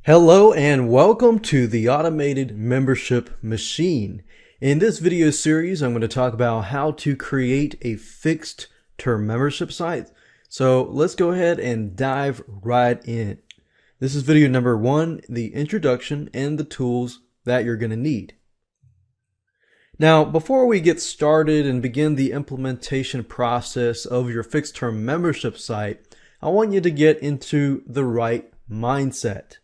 Hello and welcome to the Automated Membership Machine. In this video series, I'm going to talk about how to create a fixed term membership site. So let's go ahead and dive right in. This is video number 1, the introduction and the tools that you're going to need. Now, before we get started and begin the implementation process of your fixed term membership site, I want you to get into the right mindset.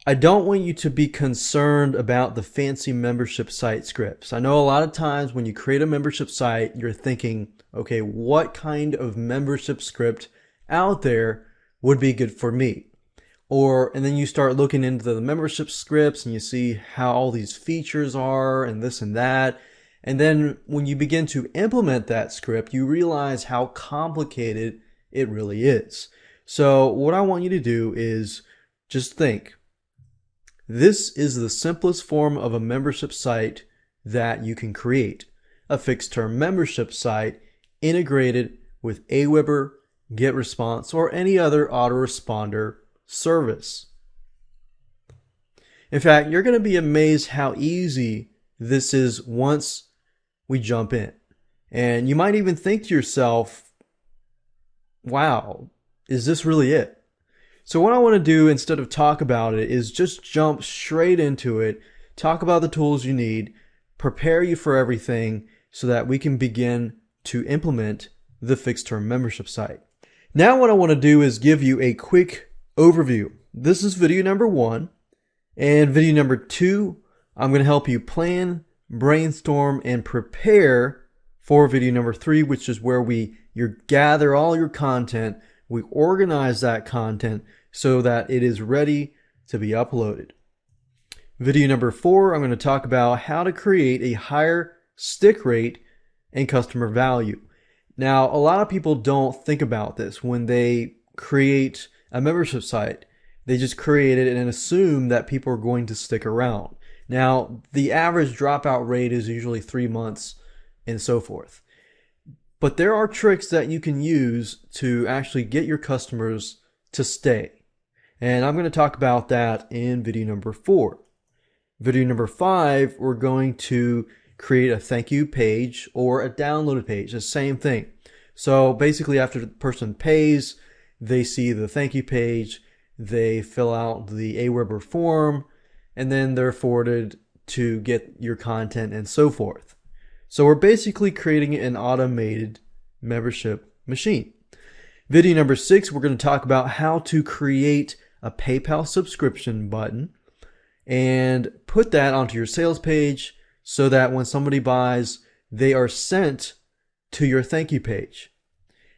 I don't want you to be concerned about the fancy membership site scripts. I know a lot of times when you create a membership site, you're thinking, okay, what kind of membership script out there would be good for me? And then you start looking into the membership scripts and you see how all these features are and this and that. And then when you begin to implement that script, you realize how complicated it really is. So what I want you to do is just think. This is the simplest form of a membership site that you can create. A fixed term membership site integrated with Aweber, GetResponse, or any other autoresponder service. In fact, you're going to be amazed how easy this is once we jump in. And you might even think to yourself, wow, is this really it? So what I want to do instead of talk about it is just jump straight into it, talk about the tools you need, prepare you for everything so that we can begin to implement the fixed term membership site. Now what I want to do is give you a quick overview. This is video number 1, and video number 2, I'm going to help you plan, brainstorm, and prepare for video number 3, which is where you gather all your content, we organize that content so that it is ready to be uploaded. Video number 4, I'm going to talk about how to create a higher stick rate and customer value. Now, a lot of people don't think about this when they create a membership site. They just create it and assume that people are going to stick around. Now, the average dropout rate is usually 3 months and so forth. But there are tricks that you can use to actually get your customers to stay. And I'm going to talk about that in video number 4. Video number 5, we're going to create a thank you page or a downloaded page, the same thing. So basically after the person pays, they see the thank you page, they fill out the Aweber form, and then they're forwarded to get your content and so forth. So we're basically creating an automated membership machine. Video number 6, we're going to talk about how to create a PayPal subscription button and put that onto your sales page so that when somebody buys, they are sent to your thank you page.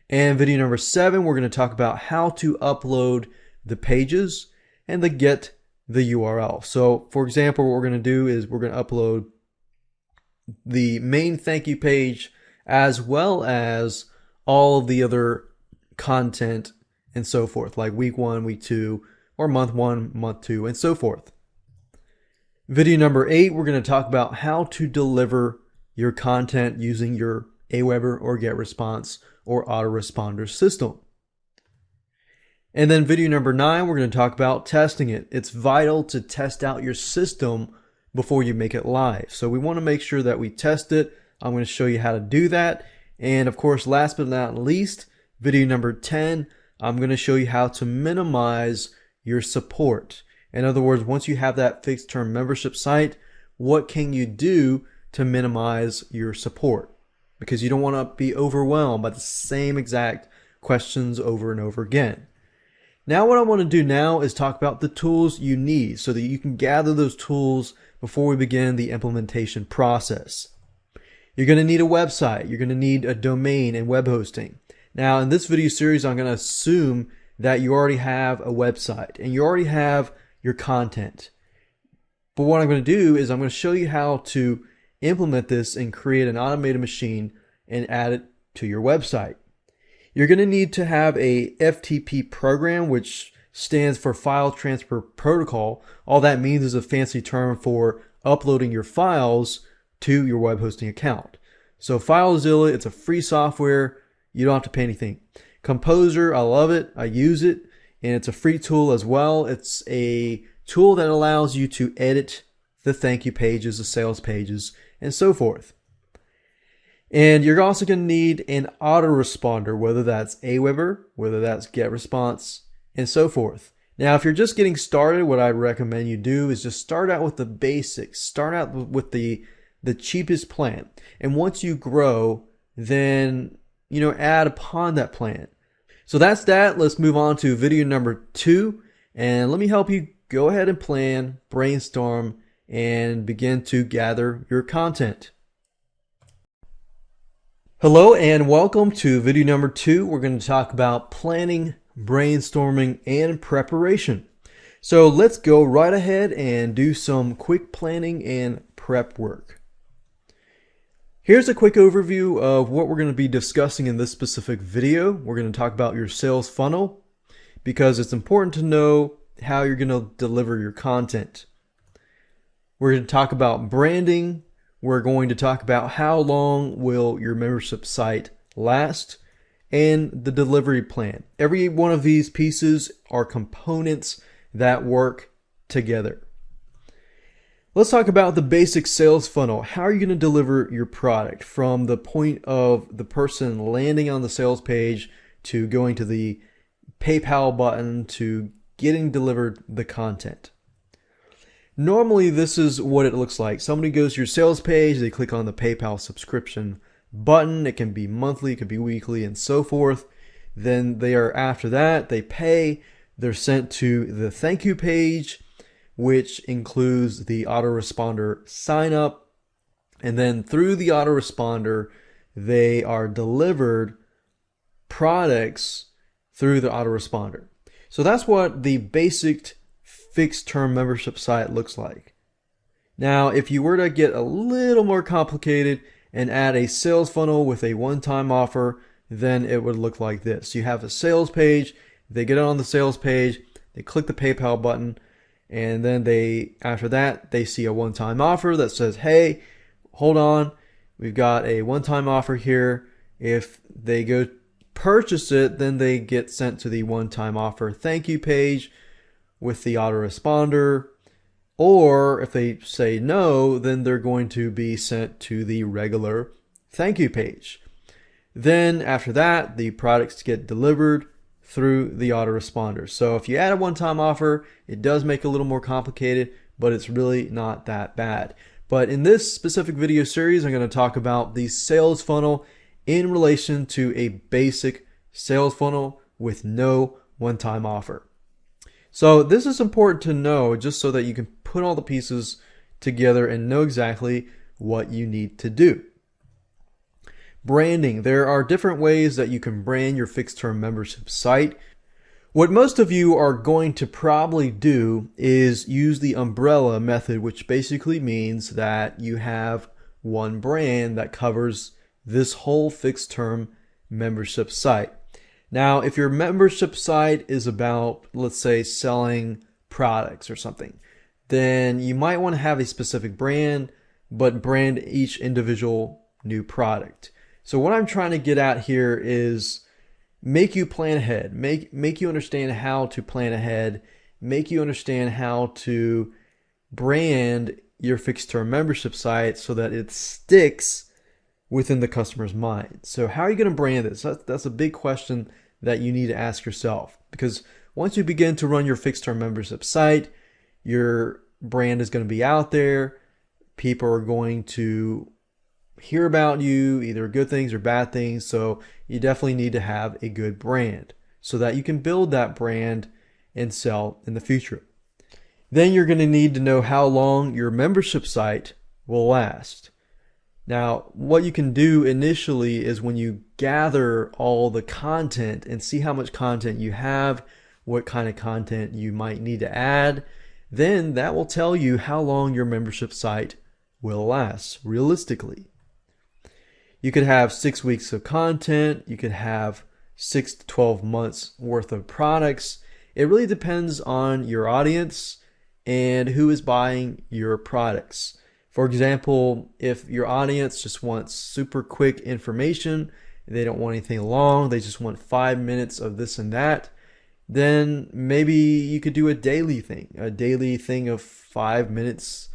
And video number 7, we're going to talk about how to upload the pages and get the URL. So for example, what we're going to do is we're going to upload the main thank you page as well as all of the other content and so forth, like week 1, week 2, or month 1, month 2, and so forth. Video number 8, we're going to talk about how to deliver your content using your Aweber or GetResponse or autoresponder system. And then video number 9, we're going to talk about testing it. It's vital to test out your system before you make it live. So we want to make sure that we test it. I'm going to show you how to do that. And of course, last but not least, video number 10, I'm going to show you how to minimize your support. In other words, once you have that fixed term membership site, what can you do to minimize your support? Because you don't want to be overwhelmed by the same exact questions over and over again. Now what I want to do now is talk about the tools you need so that you can gather those tools before we begin the implementation process. You're going to need a website. You're going to need a domain and web hosting. Now in this video series, I'm going to assume that you already have a website and you already have your content. But what I'm going to do is I'm going to show you how to implement this and create an automated machine and add it to your website. You're going to need to have a FTP program, which stands for File Transfer Protocol. All that means is a fancy term for uploading your files to your web hosting account. So FileZilla, it's a free software. You don't have to pay anything. Composer, I love it. I use it. and it's a free tool as well. It's a tool that allows you to edit the thank you pages, the sales pages, and so forth. And you're also going to need an autoresponder, whether that's Aweber, whether that's GetResponse, and so forth. Now, if you're just getting started, what I recommend you do is just start out with the basics. Start out with the cheapest plan. And once you grow, then, add upon that plan. So that's that. Let's move on to video number 2. And let me help you go ahead and plan, brainstorm, and begin to gather your content. Hello and welcome to video number 2. We're going to talk about planning, brainstorming, and preparation. So let's go right ahead and do some quick planning and prep work. Here's a quick overview of what we're going to be discussing in this specific video. We're going to talk about your sales funnel because it's important to know how you're going to deliver your content. We're going to talk about branding. We're going to talk about how long will your membership site last and the delivery plan. Every one of these pieces are components that work together. Let's talk about the basic sales funnel. How are you going to deliver your product from the point of the person landing on the sales page to going to the PayPal button to getting delivered the content? Normally, this is what it looks like. Somebody goes to your sales page, they click on the PayPal subscription button. It can be monthly, it could be weekly, and so forth. Then after that, they pay. They're sent to the thank you page, which includes the autoresponder sign up. And then through the autoresponder, they are delivered products through the autoresponder. So that's what the basic fixed term membership site looks like. Now, if you were to get a little more complicated and add a sales funnel with a one-time offer, then it would look like this. You have a sales page, they get on the sales page, they click the PayPal button, and then after that, they see a one-time offer that says, hey, hold on, we've got a one-time offer here. If they go purchase it, then they get sent to the one-time offer thank you page with the autoresponder, or if they say no, then they're going to be sent to the regular thank you page. Then after that, the products get delivered through the autoresponder. So if you add a one-time offer, it does make it a little more complicated, but it's really not that bad. But in this specific video series, I'm going to talk about the sales funnel in relation to a basic sales funnel with no one-time offer. So this is important to know just so that you can put all the pieces together and know exactly what you need to do. Branding. There are different ways that you can brand your fixed term membership site. What most of you are going to probably do is use the umbrella method, which basically means that you have one brand that covers this whole fixed term membership site. Now, if your membership site is about, let's say, selling products or something, then you might want to have a specific brand, but brand each individual new product. So what I'm trying to get at here is make you plan ahead, make you understand how to plan ahead, make you understand how to brand your fixed term membership site so that it sticks within the customer's mind. So how are you going to brand this? That's a big question that you need to ask yourself, because once you begin to run your fixed term membership site, your brand is going to be out there. People are going to hear about you, either good things or bad things. So you definitely need to have a good brand so that you can build that brand and sell in the future. Then you're going to need to know how long your membership site will last. Now, what you can do initially is when you gather all the content and see how much content you have, what kind of content you might need to add, then that will tell you how long your membership site will last realistically. You could have 6 weeks of content. You could have 6 to 12 months worth of products. It really depends on your audience and who is buying your products. For example, if your audience just wants super quick information, they don't want anything long, they just want 5 minutes of this and that, then maybe you could do a daily thing of 5 minutes,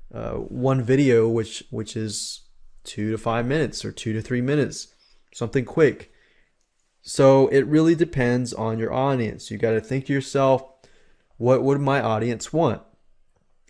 one video, which is 2 to 5 minutes or 2 to 3 minutes, something quick. So it really depends on your audience. You got to think to yourself, what would my audience want?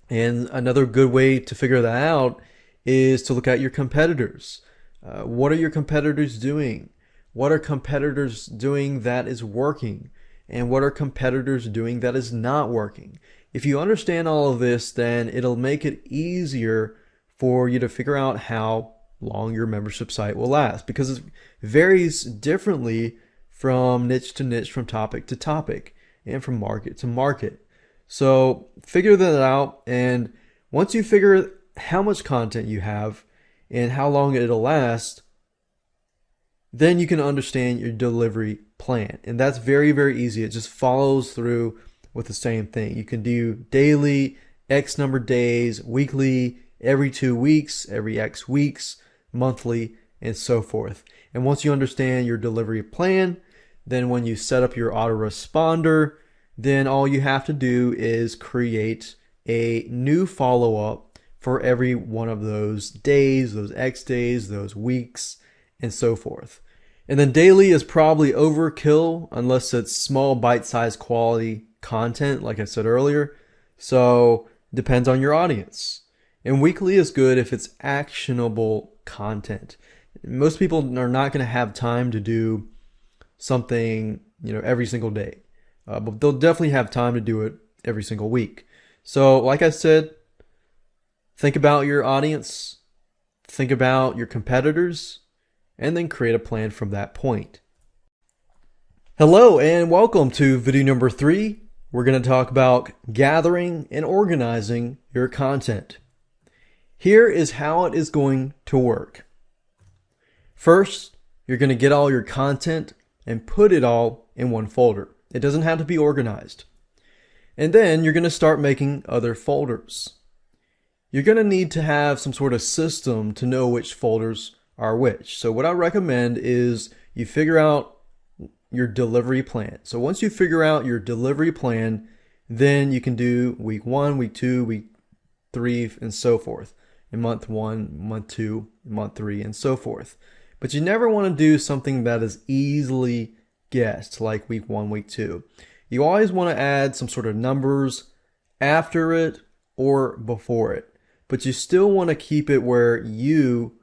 And another good way to figure that out is to look at your competitors. What are your competitors doing? What are competitors doing that is working? And what are competitors doing that is not working? If you understand all of this, then it'll make it easier for you to figure out how long your membership site will last, because it varies differently from niche to niche, from topic to topic, and from market to market. So figure that out, and once you figure how much content you have and how long it'll last, then you can understand your delivery plan. And that's very, very easy. It just follows through with the same thing. You can do daily, X number of days, weekly, every 2 weeks, every X weeks, monthly, and so forth. And once you understand your delivery plan, then when you set up your autoresponder, then all you have to do is create a new follow-up for every one of those days, those X days, those weeks, and so forth. And then daily is probably overkill unless it's small bite-sized quality content, like I said earlier. So depends on your audience. And weekly is good if it's actionable content. Most people are not going to have time to do something, every single day. But they'll definitely have time to do it every single week. So like I said, think about your audience, think about your competitors, and then create a plan from that point. Hello and welcome to video number 3. We're going to talk about gathering and organizing your content. Here is how it is going to work. First, you're going to get all your content and put it all in one folder. It doesn't have to be organized. And then you're going to start making other folders. You're going to need to have some sort of system to know which folders are which. So what I recommend is you figure out your delivery plan. So once you figure out your delivery plan, then you can do week 1, week 2, week 3, and so forth. In month 1, month 2, month 3, and so forth. But you never want to do something that is easily guessed, like week 1, week 2. You always want to add some sort of numbers after it or before it. But you still want to keep it where you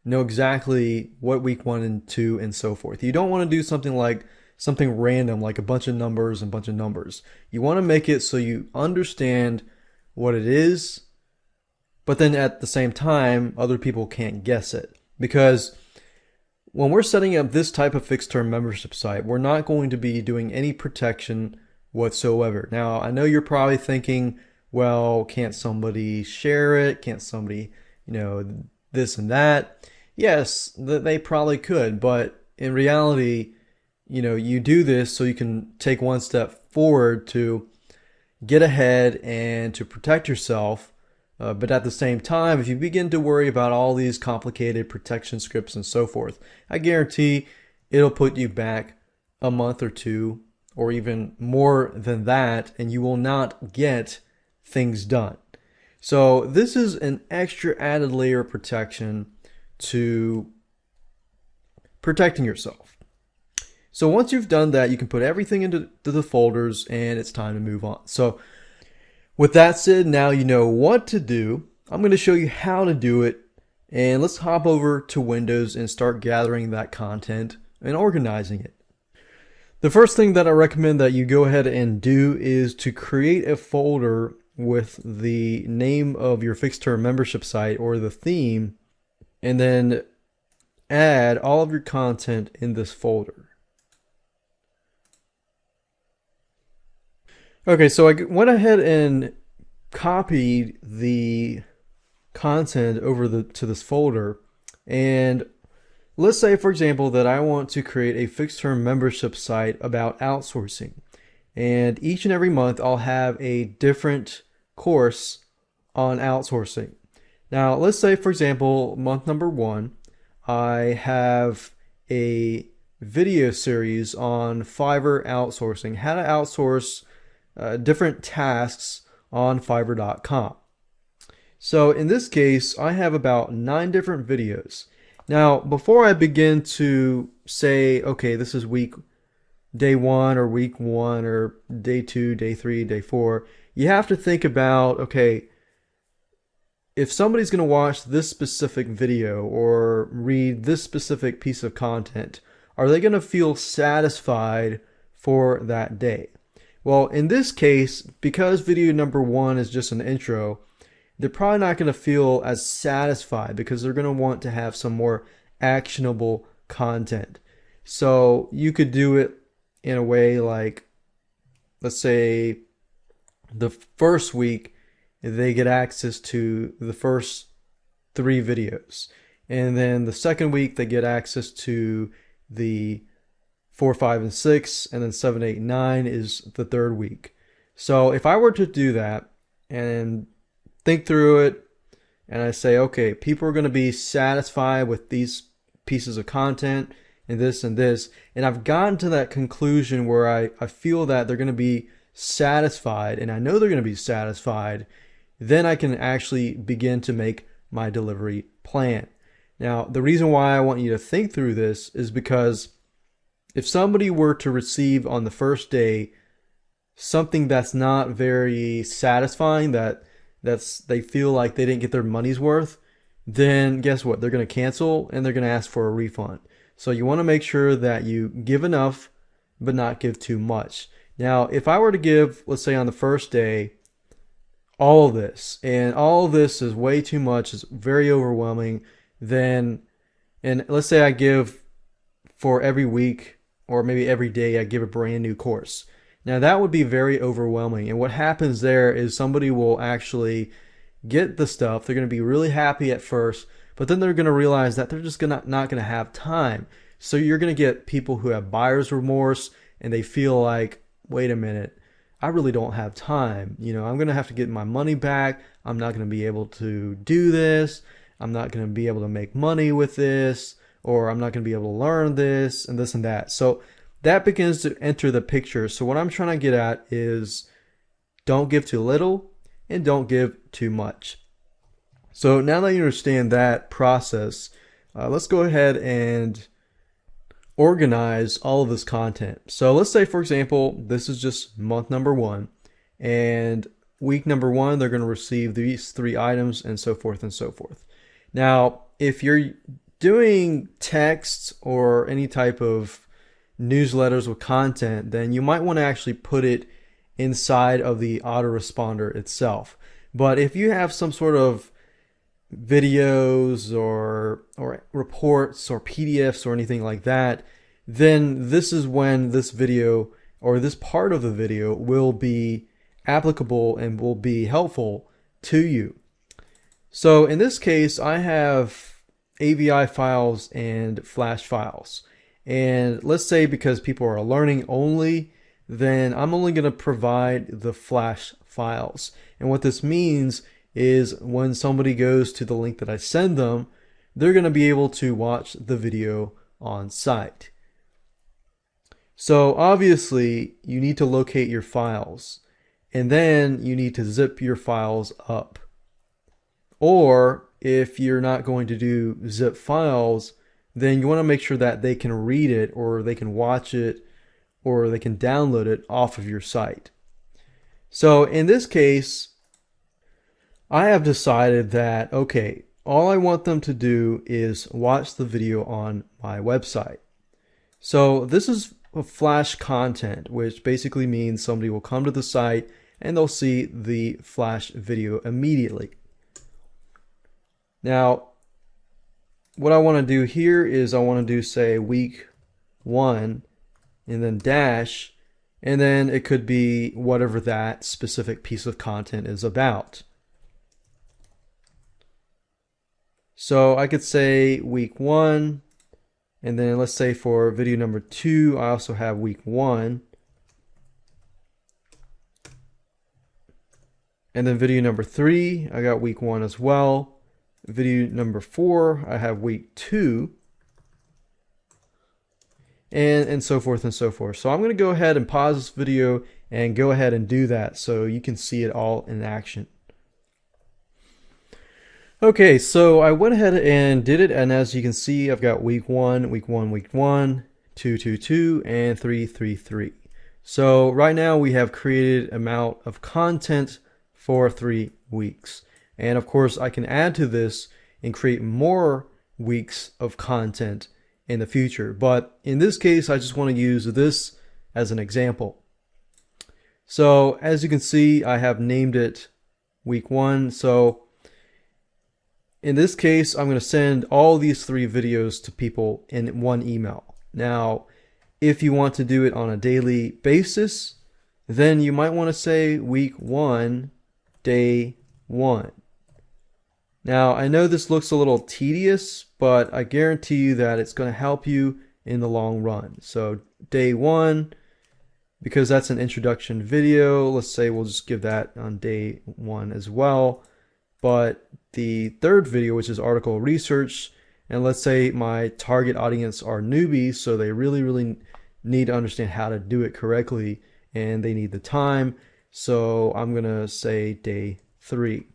know exactly what week 1 and 2 and so forth. You don't want to do something random, like a bunch of numbers and a bunch of numbers. You want to make it so you understand what it is, but then at the same time, other people can't guess it. Because when we're setting up this type of fixed term membership site, we're not going to be doing any protection whatsoever. Now, I know you're probably thinking, well, can't somebody share it? Can't somebody, this and that? Yes, they probably could, but in reality, you do this so you can take one step forward to get ahead and to protect yourself. But at the same time, if you begin to worry about all these complicated protection scripts and so forth, I guarantee it'll put you back a month or two, or even more than that, and you will not get things done. So this is an extra added layer of protection to protecting yourself. So once you've done that, you can put everything into the folders, and it's time to move on. So with that said, now you know what to do. I'm going to show you how to do it, and let's hop over to Windows and start gathering that content and organizing it. The first thing that I recommend that you go ahead and do is to create a folder with the name of your fixed term membership site or the theme, and then add all of your content in this folder. Okay, so I went ahead and copied the content over to this folder, and let's say, for example, that I want to create a fixed term membership site about outsourcing, and each and every month I'll have a different course on outsourcing. Now, let's say, for example, month number 1, I have a video series on Fiverr outsourcing, how to outsource different tasks on Fiverr.com. So in this case, I have about 9 different videos. Now, before I begin to say, okay, this is day 1 or week 1 or day 2, day 3, day 4, you have to think about, okay, if somebody's going to watch this specific video or read this specific piece of content, are they going to feel satisfied for that day? Well, in this case, because video number 1 is just an intro, they're probably not going to feel as satisfied because they're going to want to have some more actionable content. So you could do it in a way like, let's say the first week they get access to the first 3 videos. And then the second week they get access to the 4, 5, and 6, and then 7, 8, and 9 is the third week. So if I were to do that and think through it, and I say, okay, people are going to be satisfied with these pieces of content and this, and I've gotten to that conclusion where I feel that they're going to be satisfied, and I know they're going to be satisfied, then I can actually begin to make my delivery plan. Now, the reason why I want you to think through this is because if somebody were to receive on the first day something that's not very satisfying, they feel like they didn't get their money's worth, then guess what? They're going to cancel and they're going to ask for a refund. So you want to make sure that you give enough, but not give too much. Now, if I were to give, let's say on the first day, all of this, and all of this is way too much, it's very overwhelming, then, and let's say I give for every week or maybe every day, I give a brand new course. Now that would be very overwhelming. And what happens there is somebody will actually get the stuff. They're going to be really happy at first, but then they're going to realize that they're just not going to have time. So you're going to get people who have buyer's remorse and they feel like, wait a minute, I really don't have time. I'm going to have to get my money back. I'm not going to be able to do this. I'm not going to be able to make money with this, or I'm not going to be able to learn this and this and that. So that begins to enter the picture. So what I'm trying to get at is don't give too little and don't give too much. So now that you understand that process, let's go ahead and organize all of this content. So let's say, for example, this is just month number 1, and week number 1, they're going to receive these 3 items and so forth and so forth. Now, if you're doing text or any type of newsletters with content, then you might want to actually put it inside of the autoresponder itself. But if you have some sort of videos or reports or PDFs or anything like that, then this is when this video or this part of the video will be applicable and will be helpful to you. So in this case, I have AVI files and Flash files. And let's say because people are learning only, then I'm only going to provide the Flash files. And what this means is when somebody goes to the link that I send them, they're going to be able to watch the video on site. So obviously you need to locate your files, and then you need to zip your files up. Or if you're not going to do zip files, then you want to make sure that they can read it, or they can watch it, or they can download it off of your site. So in this case, I have decided that, okay, all I want them to do is watch the video on my website. So this is a Flash content, which basically means somebody will come to the site and they'll see the Flash video immediately. Now, what I want to do here is I want to do, say, week 1 and then dash, and then it could be whatever that specific piece of content is about. So I could say week 1, and then let's say for video number 2, I also have week 1. And then video number 3, I got week 1 as well. Video number 4, I have week 2. and so forth and so forth. So I'm going to go ahead and pause this video and go ahead and do that so you can see it all in action. Okay, so I went ahead and did it, and as you can see, I've got week 1, week 1, week 1, 2, 2, 2, and 3, 3, 3. So right now we have created amount of content for 3 weeks. And of course, I can add to this and create more weeks of content in the future. But in this case, I just want to use this as an example. So as you can see, I have named it week 1. So in this case, I'm going to send all these 3 videos to people in one email. Now, if you want to do it on a daily basis, then you might want to say week 1, day 1. Now, I know this looks a little tedious, but I guarantee you that it's going to help you in the long run. So day 1, because that's an introduction video, let's say we'll just give that on day 1 as well. But the third video, which is article research, and let's say my target audience are newbies, so they really need to understand how to do it correctly, and they need the time. So I'm gonna say day 3.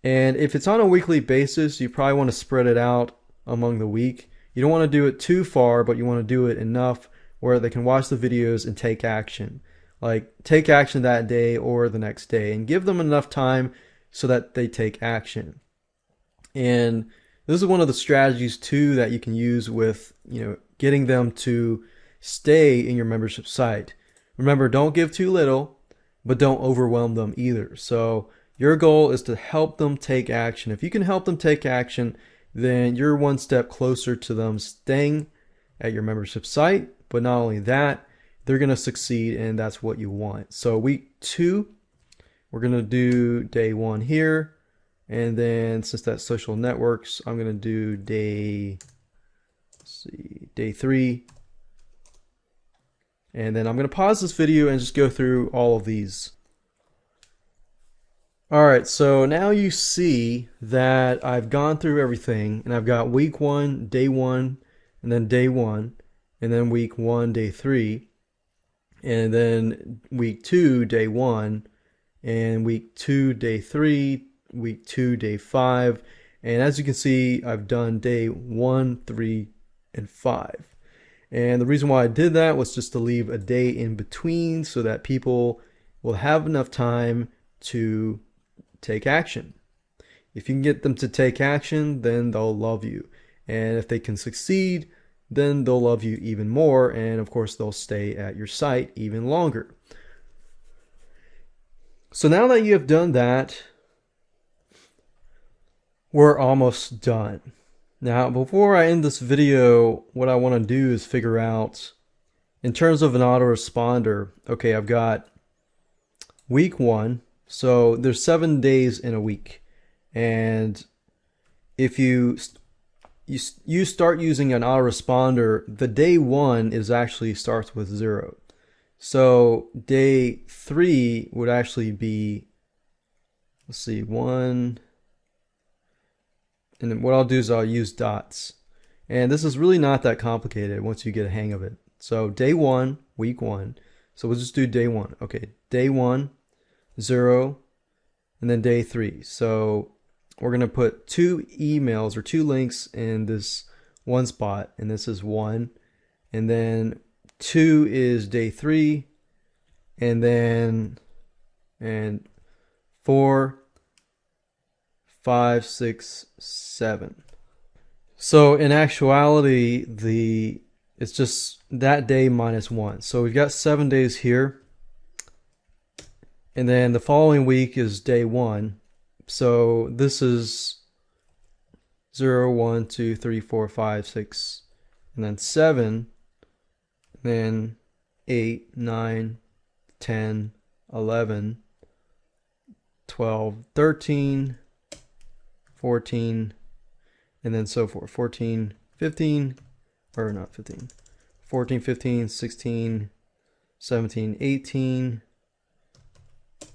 And if it's on a weekly basis, you probably want to spread it out among the week. You don't want to do it too far, but you want to do it enough where they can watch the videos and take action. Like take action that day or the next day, and give them enough time so that they take action. And this is one of the strategies too that you can use with, getting them to stay in your membership site. Remember, don't give too little, but don't overwhelm them either. So your goal is to help them take action. If you can help them take action, then you're one step closer to them staying at your membership site. But not only that, they're going to succeed, and that's what you want. So week 2, we're going to do day 1 here. And then since that's social networks, I'm going to do day 3. And then I'm going to pause this video and just go through all of these. All right, so now you see that I've gone through everything, and I've got week 1, day 1, and then day 1, and then week 1, day 3. And then week 2, day 1, and week 2, day 3, week 2, day 5. And as you can see, I've done day 1, 3, and 5. And the reason why I did that was just to leave a day in between so that people will have enough time to take action. If you can get them to take action, then they'll love you. And if they can succeed, then they'll love you even more, and of course they'll stay at your site even longer. So now that you have done that, we're almost done. Now, before I end this video, what I want to do is figure out, in terms of an autoresponder, okay, I've got week 1, so there's 7 days in a week, and if you start using an autoresponder, the day 1 is actually starts with 0. So day 3 would actually be, let's see, 1, and then what I'll do is I'll use dots. And this is really not that complicated once you get a hang of it. So day 1, week 1. So we'll just do day 1. Okay, day 1, 0, and then day 3. So we're going to put 2 emails or 2 links in this one spot, and this is 1. And then 2 is day 3, and then 4, 5, 6, 7. So in actuality, it's just that day minus 1. So we've got 7 days here. And then the following week is day 1. So this is 0, 1, 2, 3, 4, 5, 6, and then 7, and then 8, 9, 10, 11, 12, 13, 14, and then so forth. 14, 15, or not 15, 14, 15, 16, 17, 18,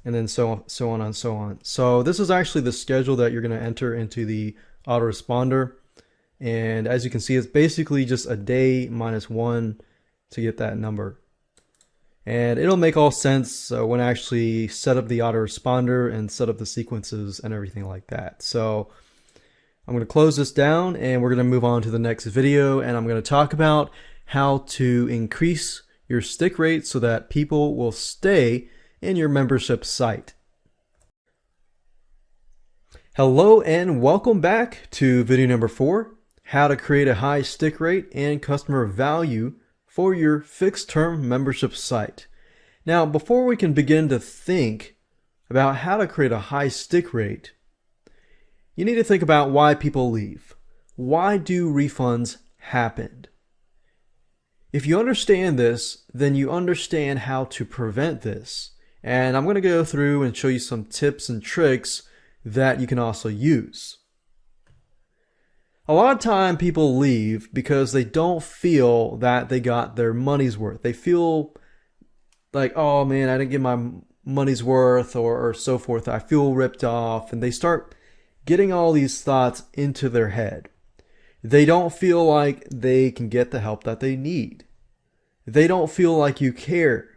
and then so on and so on. So this is actually the schedule that you're going to enter into the autoresponder. And as you can see, it's basically just a day minus 1 to get that number. And it'll make all sense when I actually set up the autoresponder and set up the sequences and everything like that. So I'm going to close this down and we're going to move on to the next video, and I'm going to talk about how to increase your stick rate so that people will stay in your membership site. Hello and welcome back to video number 4, how to create a high stick rate and customer value for your fixed term membership site. Now, before we can begin to think about how to create a high stick rate, you need to think about why people leave. Why do refunds happen? If you understand this, then you understand how to prevent this. And I'm going to go through and show you some tips and tricks that you can also use. A lot of time people leave because they don't feel that they got their money's worth. They feel like, oh man, I didn't get my money's worth, or so forth. I feel ripped off, and they start getting all these thoughts into their head. They don't feel like they can get the help that they need. They don't feel like you care.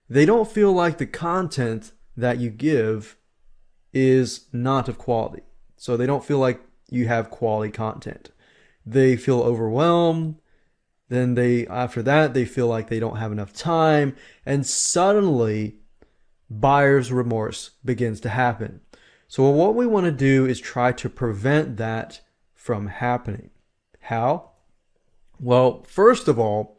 They don't feel like the content that you give is not of quality. So they don't feel like you have quality content. They feel overwhelmed. Then after that, they feel like they don't have enough time. And suddenly, buyer's remorse begins to happen. So what we want to do is try to prevent that from happening. How? Well, first of all,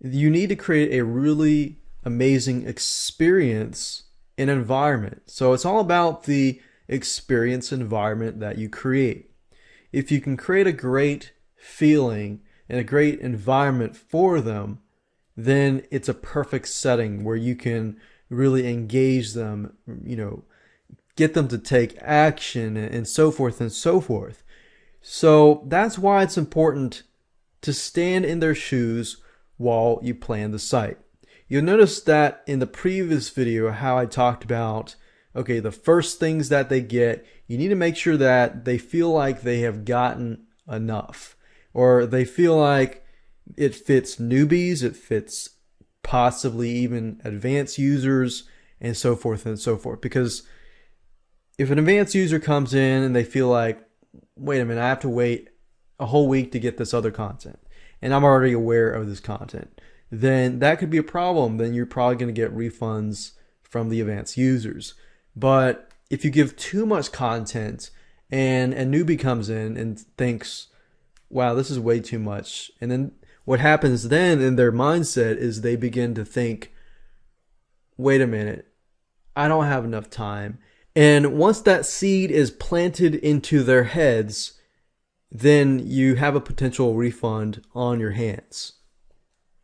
you need to create a really amazing experience and environment. So it's all about the experience environment that you create. If you can create a great feeling and a great environment for them, then it's a perfect setting where you can really engage them, get them to take action and so forth and so forth. So that's why it's important to stand in their shoes while you plan the site. You'll notice that in the previous video how I talked about, okay, the first things that they get, you need to make sure that they feel like they have gotten enough, or they feel like it fits newbies, it fits possibly even advanced users, and so forth and so forth. Because if an advanced user comes in and they feel like, wait a minute, I have to wait a whole week to get this other content, and I'm already aware of this content, then that could be a problem. Then you're probably going to get refunds from the advanced users. But if you give too much content and a newbie comes in and thinks, wow, this is way too much, and then what happens then in their mindset is they begin to think, wait a minute, I don't have enough time. And once that seed is planted into their heads, then you have a potential refund on your hands.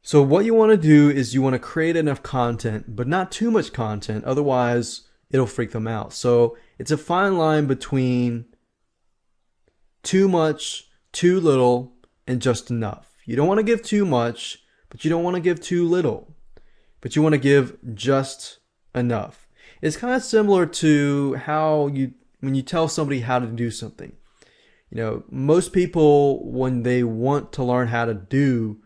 So what you want to do is you want to create enough content, but not too much content, otherwise it'll freak them out. So it's a fine line between too much, too little, and just enough. You don't want to give too much, but you don't want to give too little. But you want to give just enough. It's kind of similar to how when you tell somebody how to do something. Most people, when they want to learn how to do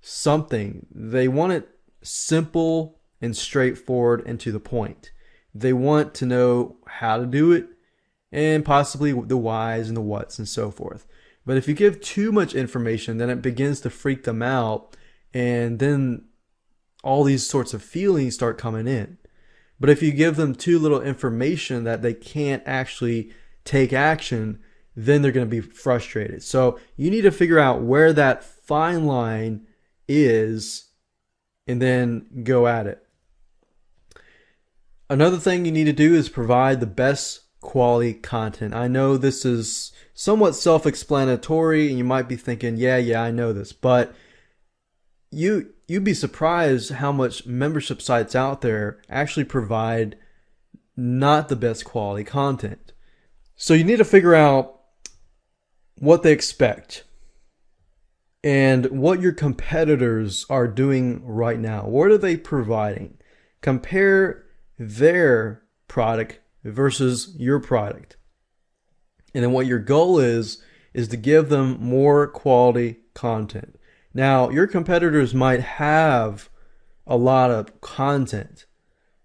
something, they want it simple and straightforward and to the point. They want to know how to do it and possibly the whys and the whats and so forth. But if you give too much information, then it begins to freak them out, and then all these sorts of feelings start coming in. But if you give them too little information that they can't actually take action, then they're going to be frustrated. So you need to figure out where that fine line is and then go at it. Another thing you need to do is provide the best quality content. I know this is somewhat self-explanatory and you might be thinking, yeah, I know this, but you'd be surprised how much membership sites out there actually provide not the best quality content. So you need to figure out what they expect and what your competitors are doing right now. What are they providing? Compare their product versus your product. And then what your goal is is to give them more quality content. Now, your competitors might have a lot of content,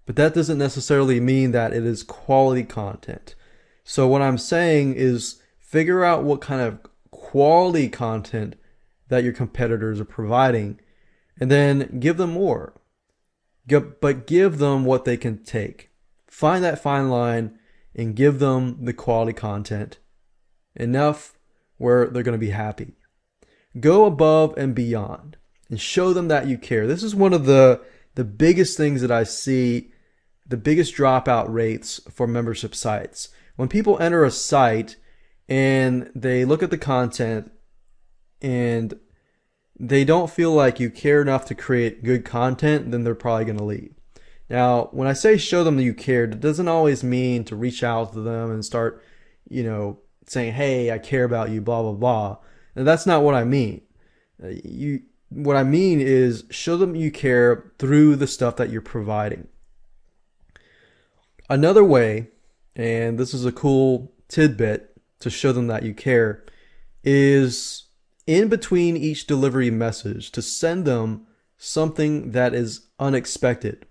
but that doesn't necessarily mean that it is quality content. So what I'm saying is figure out what kind of quality content that your competitors are providing and then give them more. But give them what they can take. Find that fine line and give them the quality content enough where they're going to be happy. Go above and beyond and show them that you care. This is one of the biggest things that I see, the biggest dropout rates for membership sites. When people enter a site and they look at the content and they don't feel like you care enough to create good content, then they're probably going to leave. Now, when I say show them that you cared, it doesn't always mean to reach out to them and start, saying, hey, I care about you, blah, blah, blah. And that's not what I mean. What I mean is show them you care through the stuff that you're providing. Another way, and this is a cool tidbit to show them that you care, is in between each delivery message to send them something that is unexpected.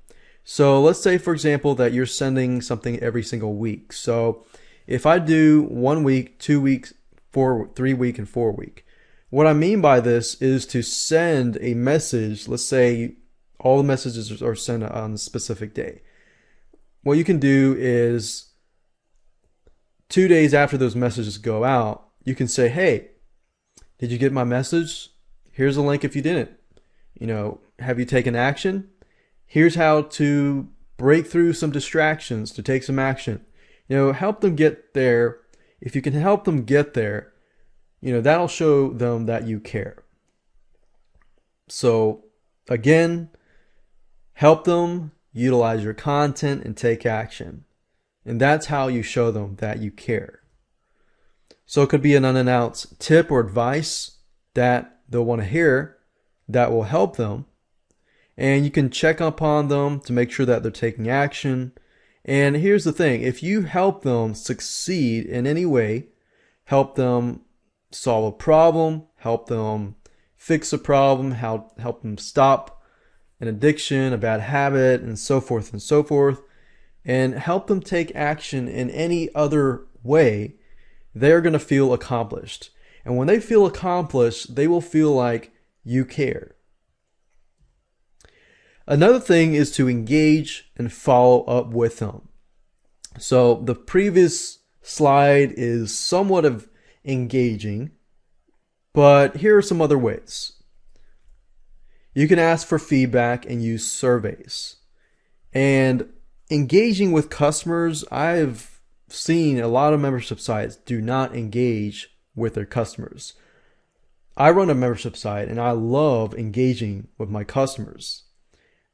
So let's say, for example, that you're sending something every single week. So if I do 1 week, 2 weeks, 3 week, and 4 week, what I mean by this is to send a message. Let's say all the messages are sent on a specific day. What you can do is 2 days after those messages go out, you can say, hey, did you get my message? Here's a link if you didn't. Have you taken action? Here's how to break through some distractions to take some action. Help them get there. If you can help them get there, that'll show them that you care. So again, help them utilize your content and take action. And that's how you show them that you care. So it could be an unannounced tip or advice that they'll want to hear that will help them. And you can check upon them to make sure that they're taking action. And here's the thing, if you help them succeed in any way, help them solve a problem, help them fix a problem, help them stop an addiction, a bad habit, and so forth, and help them take action in any other way, they're going to feel accomplished. And when they feel accomplished, they will feel like you care. Another thing is to engage and follow up with them. So the previous slide is somewhat of engaging, but here are some other ways. You can ask for feedback and use surveys. And engaging with customers, I've seen a lot of membership sites do not engage with their customers. I run a membership site and I love engaging with my customers.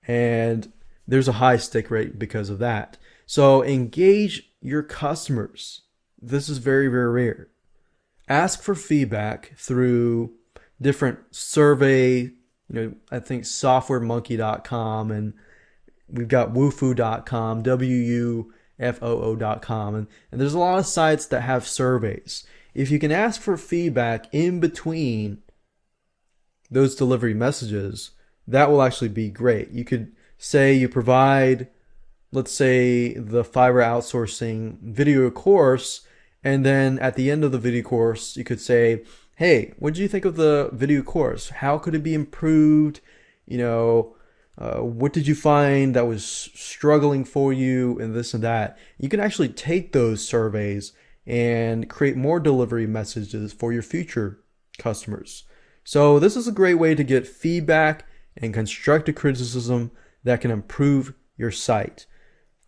And there's a high stick rate because of that. So engage your customers. This is very, very rare. Ask for feedback through different survey, I think softwaremonkey.com, and we've got wufoo.com, wufoo.com, and there's a lot of sites that have surveys. If you can ask for feedback in between those delivery messages, that will actually be great. You could say you provide, let's say, the Fiverr outsourcing video course, and then at the end of the video course, you could say, hey, what did you think of the video course? How could it be improved? What did you find that was struggling for you, and this and that? You can actually take those surveys and create more delivery messages for your future customers. So this is a great way to get feedback and constructive criticism that can improve your site.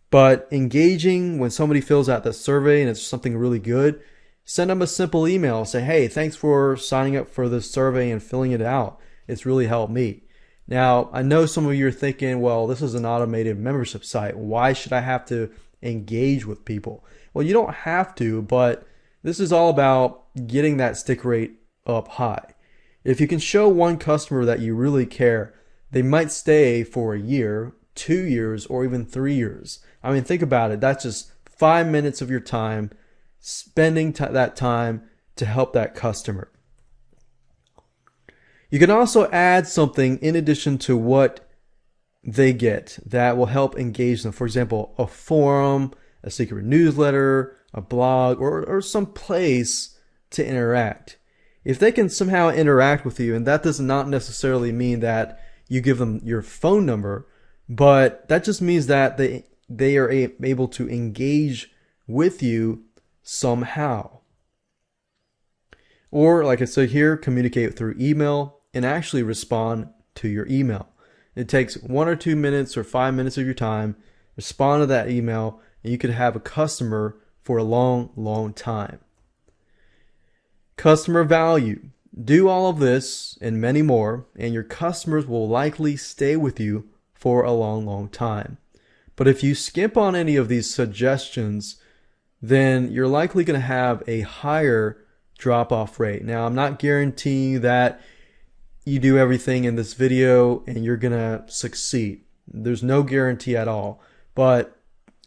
But engaging when somebody fills out that survey and it's something really good, send them a simple email. Say, hey, thanks for signing up for this survey and filling it out. It's really helped me. Now, I know some of you are thinking, well, this is an automated membership site. Why should I have to engage with people? Well, you don't have to, but this is all about getting that stick rate up high. If you can show one customer that you really care, they might stay for a year, 2 years, or even 3 years. I mean, think about it. That's just 5 minutes of your time, spending that time to help that customer. You can also add something in addition to what they get that will help engage them. For example, a forum, a secret newsletter, a blog, or some place to interact. If they can somehow interact with you, and that does not necessarily mean that you give them your phone number, but that just means that they are able to engage with you somehow. Or, like I said here, communicate through email and actually respond to your email. It takes 1 or 2 minutes or 5 minutes of your time, respond to that email, and you could have a customer for a long, long time. Customer value. Do all of this and many more, and your customers will likely stay with you for a long, long time. But if you skip on any of these suggestions, then you're likely going to have a higher drop-off rate. Now, I'm not guaranteeing that you do everything in this video and you're going to succeed. There's no guarantee at all. But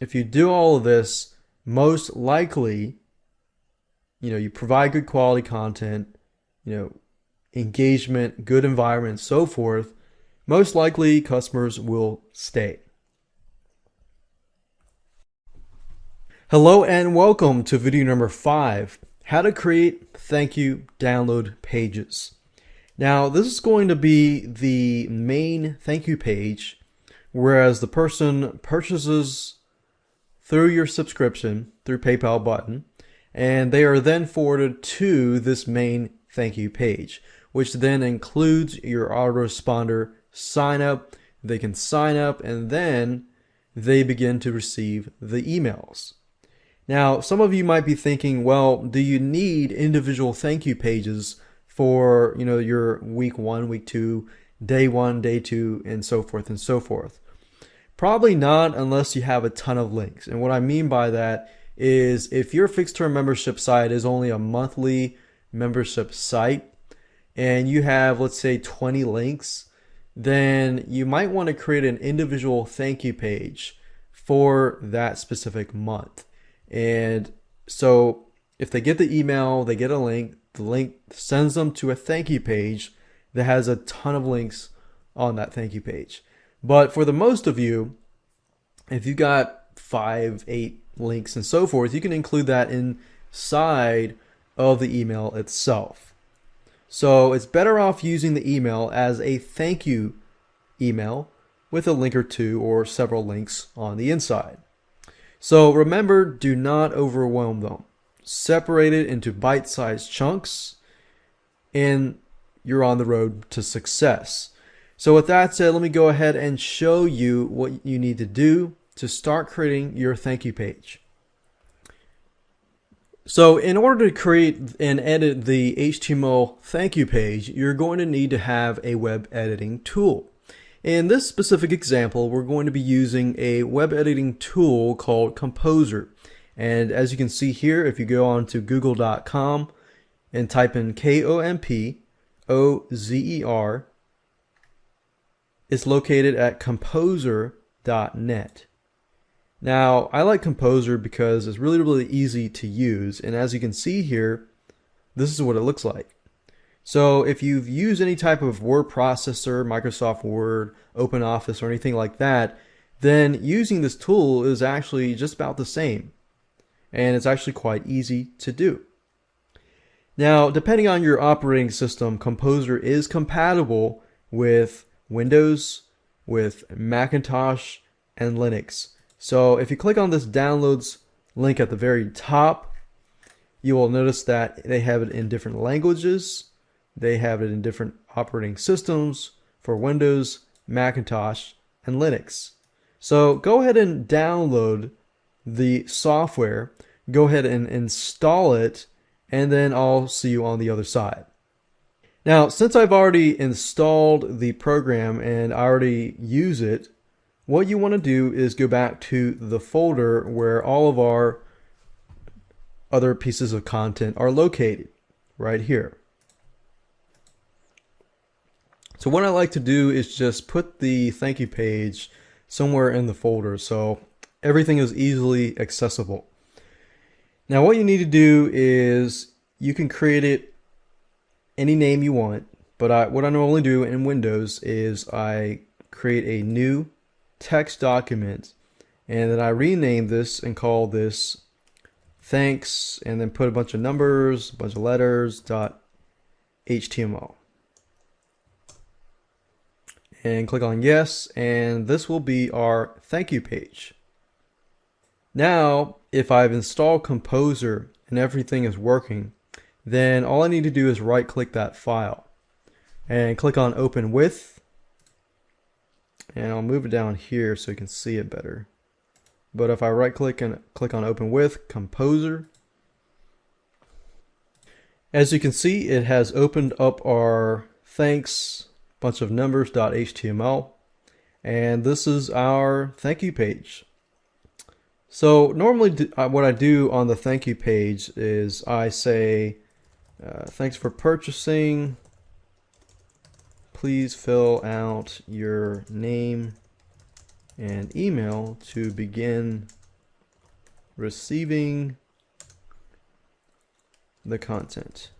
if you do all of this, most likely, you provide good quality content, engagement, good environment, and so forth, most likely customers will stay. Hello and welcome to video number 5, how to create thank you download pages. Now, this is going to be the main thank you page, whereas the person purchases through your subscription, through PayPal button, and they are then forwarded to this main thank you page, which then includes your autoresponder sign up. They can sign up and then they begin to receive the emails. Now, some of you might be thinking, well, do you need individual thank you pages for, your week 1, week 2, day 1, day 2, and so forth and so forth? Probably not unless you have a ton of links. And what I mean by that is if your fixed term membership site is only a monthly membership site and you have, let's say, 20 links, then you might want to create an individual thank you page for that specific month. And so if they get the email, they get a link, the link sends them to a thank you page that has a ton of links on that thank you page. But for the most of you, if you got 5, 8 links and so forth, you can include that inside of the email itself. So it's better off using the email as a thank you email with a link or two or several links on the inside. So remember, do not overwhelm them. Separate it into bite-sized chunks and you're on the road to success. So with that said, let me go ahead and show you what you need to do to start creating your thank you page. So in order to create and edit the HTML thank you page, you're going to need to have a web editing tool. In this specific example, we're going to be using a web editing tool called Composer. And as you can see here, if you go on to google.com and type in Kompozer, it's located at composer.net. Now, I like Composer because it's really, really easy to use. And as you can see here, this is what it looks like. So if you've used any type of word processor, Microsoft Word, OpenOffice, or anything like that, then using this tool is actually just about the same. And it's actually quite easy to do. Now, depending on your operating system, Composer is compatible with Windows, with Macintosh, and Linux. So if you click on this downloads link at the very top, you will notice that they have it in different languages. They have it in different operating systems for Windows, Macintosh, and Linux. So go ahead and download the software, go ahead and install it, and then I'll see you on the other side. Now, since I've already installed the program and I already use it, what you want to do is go back to the folder where all of our other pieces of content are located, right here. So what I like to do is just put the thank you page somewhere in the folder so everything is easily accessible. Now what you need to do is you can create it any name you want, but what I normally do in Windows is I create a new text document, and then I rename this and call this thanks, and then put a bunch of numbers, a bunch of letters, .html. And click on yes, and this will be our thank you page. Now, if I've installed Composer and everything is working, then all I need to do is right click that file and click on open with, and I'll move it down here so you can see it better. But if I right click and click on open with Composer, as you can see, it has opened up our thanks bunch of numbers.html, and this is our thank you page. So normally what I do on the thank you page is I say thanks for purchasing, please fill out your name and email to begin receiving the content.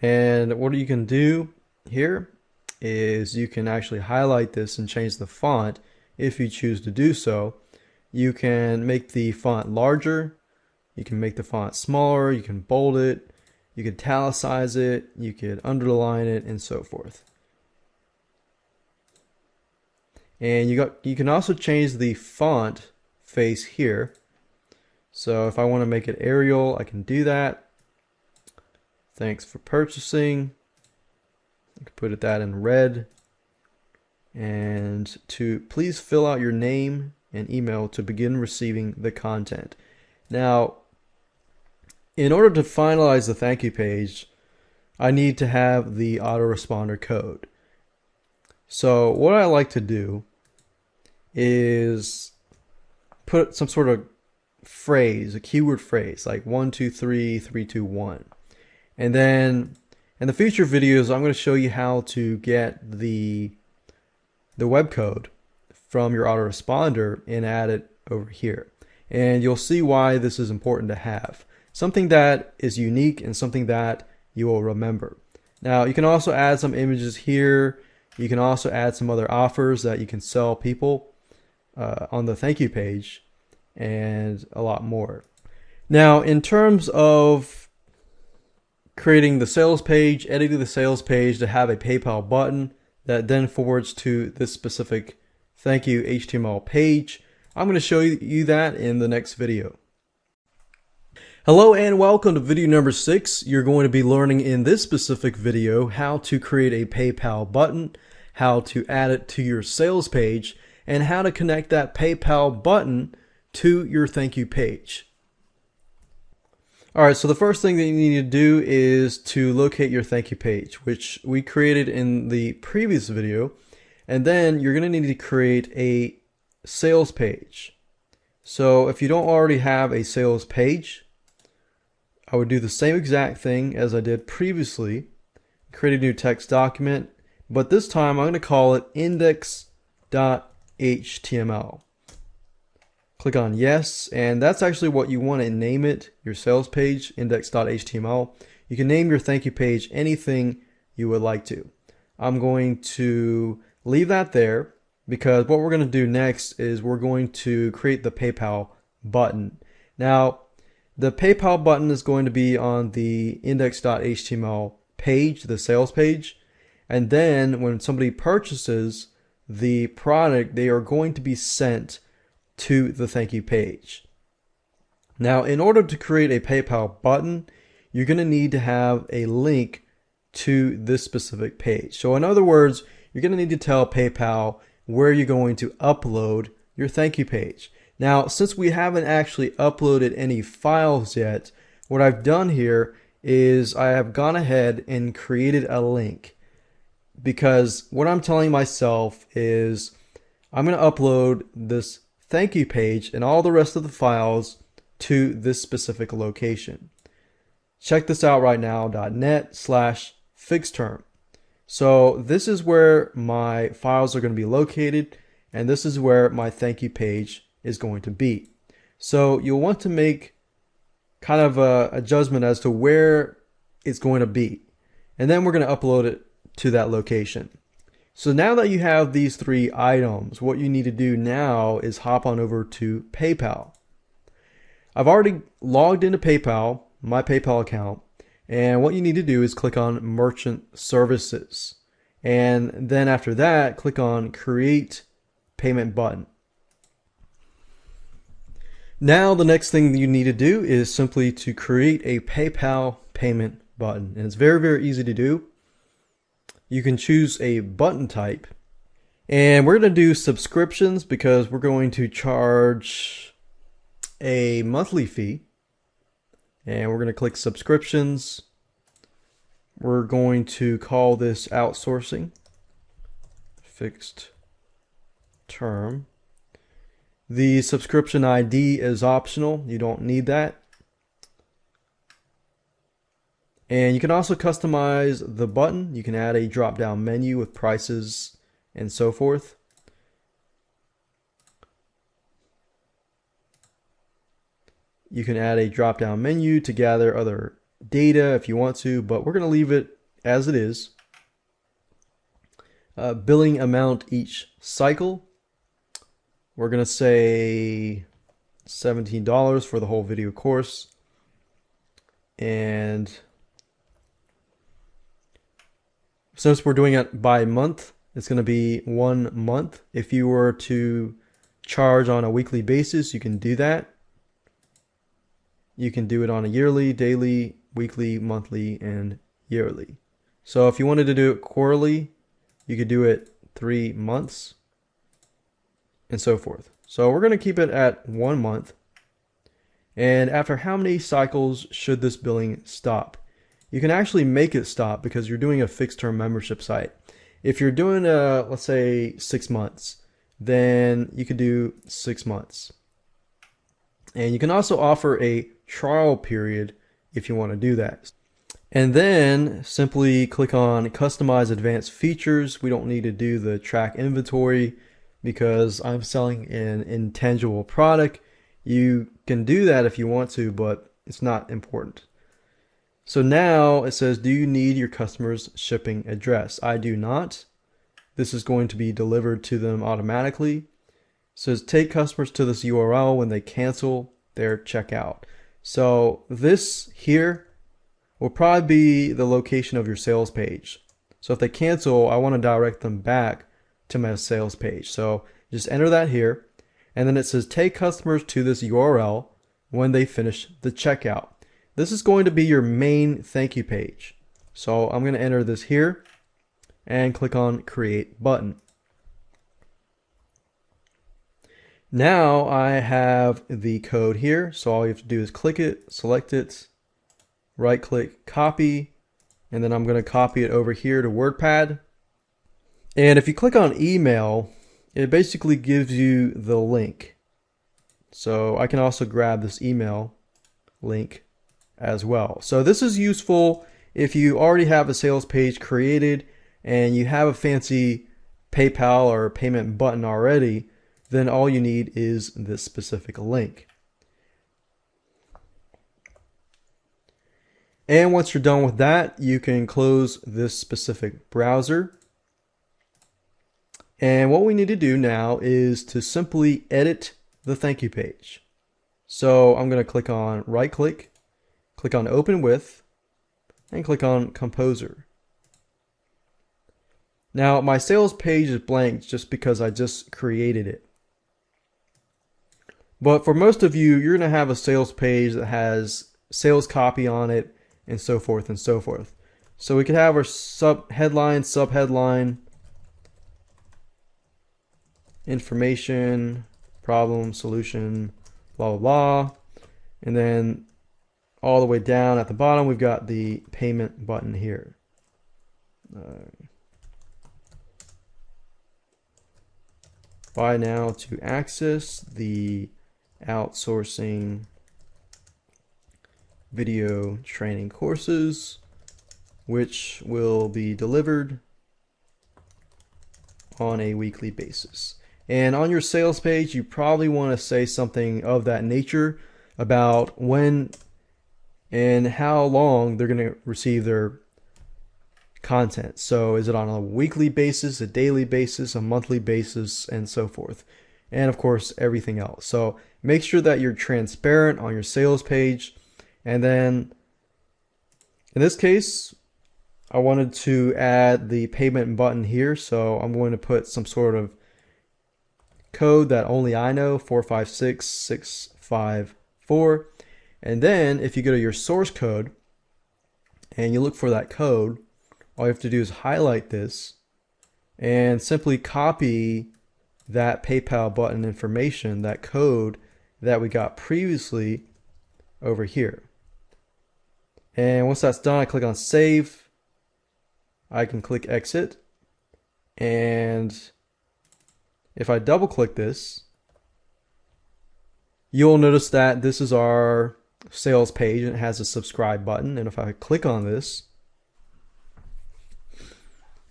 And what you can do here is you can actually highlight this and change the font if you choose to do so. You can make the font larger, you can make the font smaller, you can bold it, you can italicize it, you could underline it, and so forth. And you can also change the font face here. So if I want to make it Arial, I can do that. Thanks for purchasing. I can put that in red. And to please fill out your name and email to begin receiving the content. Now, in order to finalize the thank you page, I need to have the autoresponder code. So what I like to do is put some sort of phrase, a keyword phrase, like 1, 2, 3, 3, 2, 1. And then in the future videos, I'm going to show you how to get the web code from your autoresponder and add it over here. And you'll see why this is important to have. Something that is unique and something that you will remember. Now, you can also add some images here. You can also add some other offers that you can sell people on the thank you page, and a lot more. Now, in terms of creating the sales page, editing the sales page to have a PayPal button that then forwards to this specific thank you HTML page, I'm going to show you that in the next video. Hello and welcome to video number 6. You're going to be learning in this specific video how to create a PayPal button, how to add it to your sales page, and how to connect that PayPal button to your thank you page. Alright, so the first thing that you need to do is to locate your thank you page, which we created in the previous video, and then you're going to need to create a sales page. So if you don't already have a sales page, I would do the same exact thing as I did previously, create a new text document, but this time I'm going to call it index.html. Click on yes, and that's actually what you want to name it, your sales page, index.html. You can name your thank you page anything you would like to. I'm going to leave that there because what we're going to do next is we're going to create the PayPal button. Now, the PayPal button is going to be on the index.html page, the sales page, and then when somebody purchases the product, they are going to be sent to the thank you page. Now, in order to create a PayPal button, you're going to need to have a link to this specific page. So in other words, you're going to need to tell PayPal where you're going to upload your thank you page. Now, since we haven't actually uploaded any files yet, what I've done here is I have gone ahead and created a link, because what I'm telling myself is I'm going to upload this thank you page and all the rest of the files to this specific location. Check this out right now, .net/fixterm. So this is where my files are going to be located, and this is where my thank you page is going to be. So you'll want to make kind of a adjustment as to where it's going to be, and then we're going to upload it to that location. So now that you have these three items, what you need to do now is hop on over to PayPal. I've already logged into PayPal, my PayPal account, and what you need to do is click on Merchant Services. And then after that, click on Create Payment button. Now the next thing you need to do is simply to create a PayPal payment button. And it's very, very easy to do. You can choose a button type. And we're going to do subscriptions because we're going to charge a monthly fee. And we're going to click subscriptions. We're going to call this outsourcing, fixed term. The subscription ID is optional. You don't need that. And you can also customize the button. You can add a drop-down menu with prices and so forth. You can add a drop-down menu to gather other data if you want to, but we're going to leave it as it is. Billing amount each cycle. We're going to say $17 for the whole video course. And since we're doing it by month, it's going to be 1 month. If you were to charge on a weekly basis, you can do that. You can do it on a yearly, daily, weekly, monthly, and yearly. So if you wanted to do it quarterly, you could do it 3 months and so forth. So we're going to keep it at 1 month. And after how many cycles should this billing stop? You can actually make it stop because you're doing a fixed term membership site. If you're doing let's say 6 months, then you could do 6 months. And you can also offer a trial period if you want to do that. And then simply click on Customize Advanced Features. We don't need to do the track inventory because I'm selling an intangible product. You can do that if you want to, but it's not important. So now it says, do you need your customer's shipping address? I do not. This is going to be delivered to them automatically. It says take customers to this URL when they cancel their checkout. So this here will probably be the location of your sales page. So if they cancel, I want to direct them back to my sales page. So just enter that here. And then it says take customers to this URL when they finish the checkout. This is going to be your main thank you page. So I'm going to enter this here and click on Create Button. Now I have the code here. So all you have to do is click it, select it, right click, copy, and then I'm going to copy it over here to WordPad. And if you click on email, it basically gives you the link. So I can also grab this email link as well. So this is useful if you already have a sales page created and you have a fancy PayPal or payment button already, then all you need is this specific link. And once you're done with that, you can close this specific browser. And what we need to do now is to simply edit the thank you page. So I'm going to click on right click, click on Open With, and click on Composer. Now my sales page is blank just because I just created it. But for most of you, you're going to have a sales page that has sales copy on it and so forth and so forth. So we could have our headline, subheadline, information, problem, solution, blah, blah, blah. And then all the way down at the bottom, we've got the payment button here. Buy now to access the outsourcing video training courses, which will be delivered on a weekly basis. And on your sales page, you probably want to say something of that nature about when and how long they're going to receive their content. So is it on a weekly basis, a daily basis, a monthly basis, and so forth. And of course, everything else. So make sure that you're transparent on your sales page. And then in this case, I wanted to add the payment button here. So I'm going to put some sort of code that only I know, 456654. And then if you go to your source code and you look for that code, all you have to do is highlight this and simply copy that PayPal button information, that code that we got previously over here. And once that's done, I click on save. I can click exit. And if I double click this, you'll notice that this is our sales page and it has a subscribe button. And if I click on this,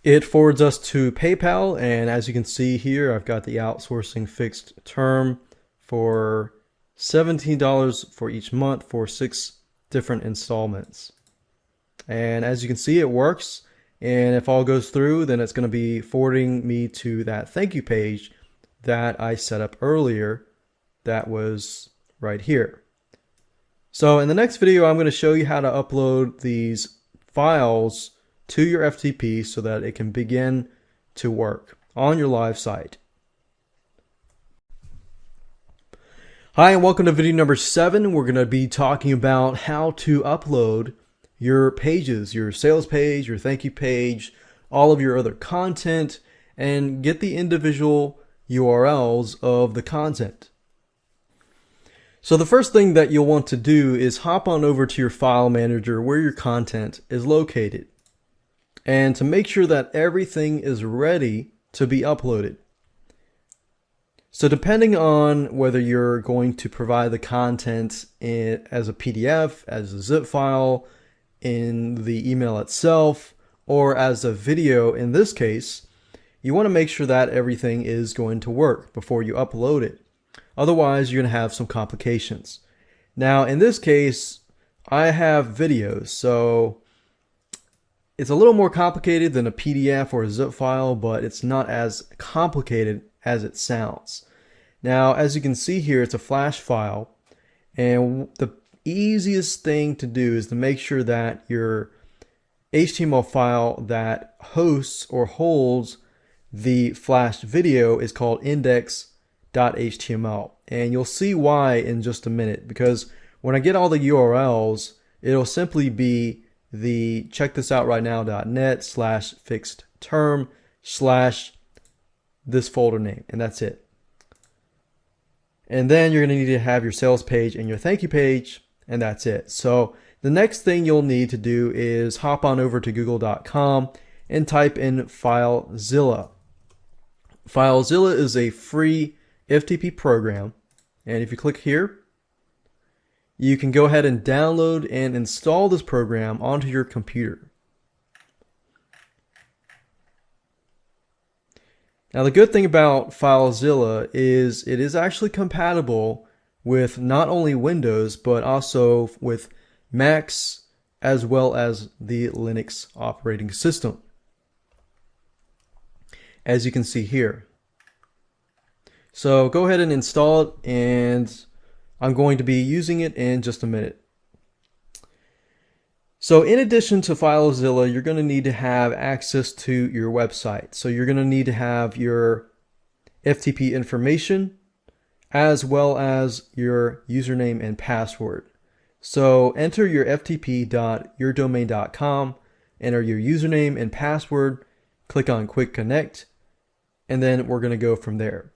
it forwards us to PayPal, and as you can see here, I've got the outsourcing fixed term for $17 for each month for 6 different installments. And as you can see, it works. And if all goes through, then it's going to be forwarding me to that thank you page that I set up earlier that was right here. So in the next video, I'm going to show you how to upload these files to your FTP so that it can begin to work on your live site. Hi, and welcome to video number 7. We're going to be talking about how to upload your pages, your sales page, your thank you page, all of your other content, and get the individual URLs of the content. So the first thing that you'll want to do is hop on over to your file manager where your content is located, and to make sure that everything is ready to be uploaded. So depending on whether you're going to provide the content as a PDF, as a zip file, in the email itself, or as a video in this case, you want to make sure that everything is going to work before you upload it. Otherwise, you're going to have some complications. Now, in this case, I have videos, so it's a little more complicated than a PDF or a zip file, but it's not as complicated as it sounds. Now, as you can see here, it's a flash file, and the easiest thing to do is to make sure that your HTML file that hosts or holds the flashed video is called index.html. And you'll see why in just a minute, because when I get all the URLs, it'll simply be the checkthisoutRightNow.net/fixedterm/ this folder name, and that's it. And then you're going to need to have your sales page and your thank you page, and that's it. So the next thing you'll need to do is hop on over to google.com and type in FileZilla. FileZilla is a free FTP program, and if you click here, you can go ahead and download and install this program onto your computer. Now, the good thing about FileZilla is it is actually compatible with not only Windows, but also with Macs as well as the Linux operating system, as you can see here. So go ahead and install it, and I'm going to be using it in just a minute. So in addition to FileZilla, you're going to need to have access to your website. So you're going to need to have your FTP information as well as your username and password. So enter your ftp.yourdomain.com, enter your username and password, click on Quick Connect, and then we're going to go from there.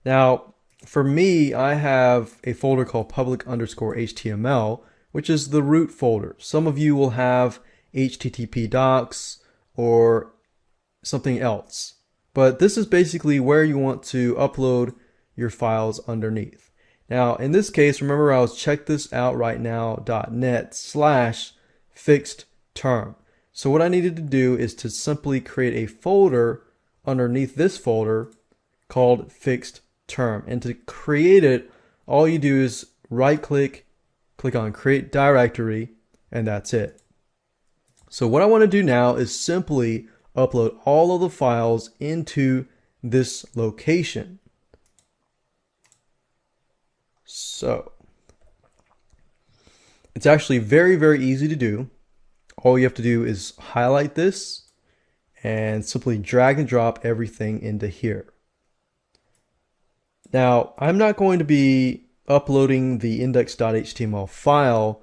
Now, for me, I have a folder called public_HTML, which is the root folder. Some of you will have HTTP docs or something else, but this is basically where you want to upload your files underneath. Now, in this case, remember I was checkthisoutRightNow.net/fixedterm. So what I needed to do is to simply create a folder underneath this folder called fixed term. And to create it, all you do is right click, click on create directory, and that's it. So what I want to do now is simply upload all of the files into this location. So it's actually very, very easy to do. All you have to do is highlight this and simply drag and drop everything into here. Now, I'm not going to be uploading the index.html file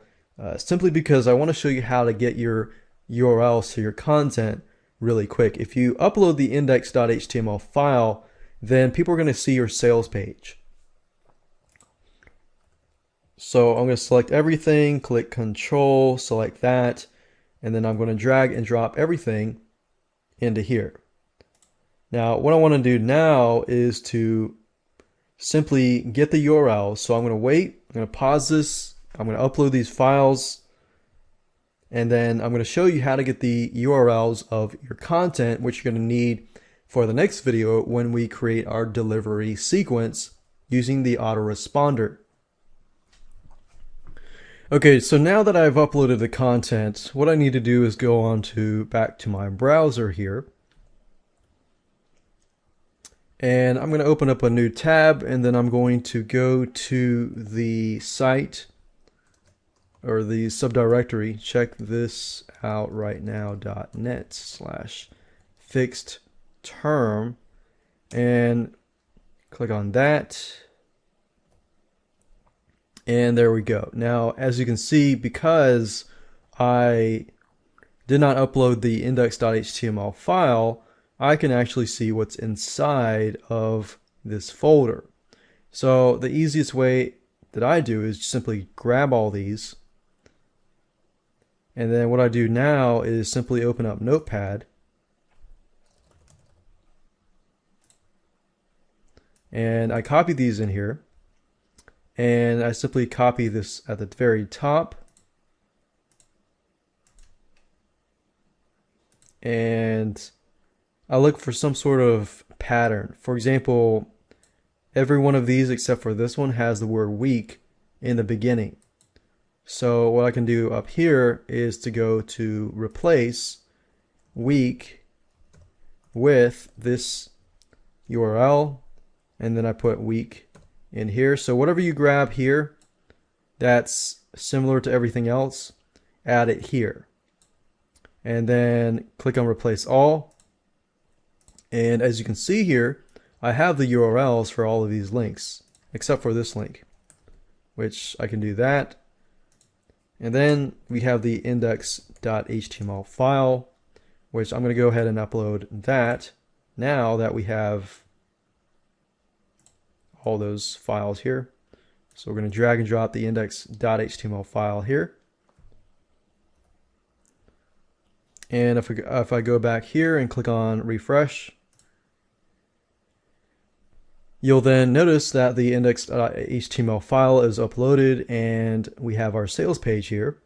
simply because I want to show you how to get your URLs to your content really quick. If you upload the index.html file, then people are going to see your sales page. So I'm going to select everything, click Control, select that, and then I'm going to drag and drop everything into here. Now, what I want to do now is to simply get the URL. So I'm going to wait, I'm going to pause this, I'm going to upload these files, and then I'm going to show you how to get the URLs of your content, which you're going to need for the next video when we create our delivery sequence using the autoresponder. Okay, so now that I've uploaded the content, what I need to do is go on to back to my browser here. And I'm going to open up a new tab, and then I'm going to go to the site or the subdirectory. Check this out right now, .net/fixed term, and click on that. And there we go. Now, as you can see, because I did not upload the index.html file, I can actually see what's inside of this folder. So the easiest way that I do is simply grab all these. And then what I do now is simply open up Notepad. And I copy these in here. And I simply copy this at the very top. And I look for some sort of pattern. For example, every one of these except for this one has the word week in the beginning. So what I can do up here is to go to replace week with this URL, and then I put week in here. So whatever you grab here that's similar to everything else, add it here. And then click on replace all. And as you can see here, I have the URLs for all of these links, except for this link, which I can do that. And then we have the index.html file, which I'm going to go ahead and upload that now that we have all those files here. So we're going to drag and drop the index.html file here. And if I go back here and click on refresh, you'll then notice that the index.html file is uploaded and we have our sales page here,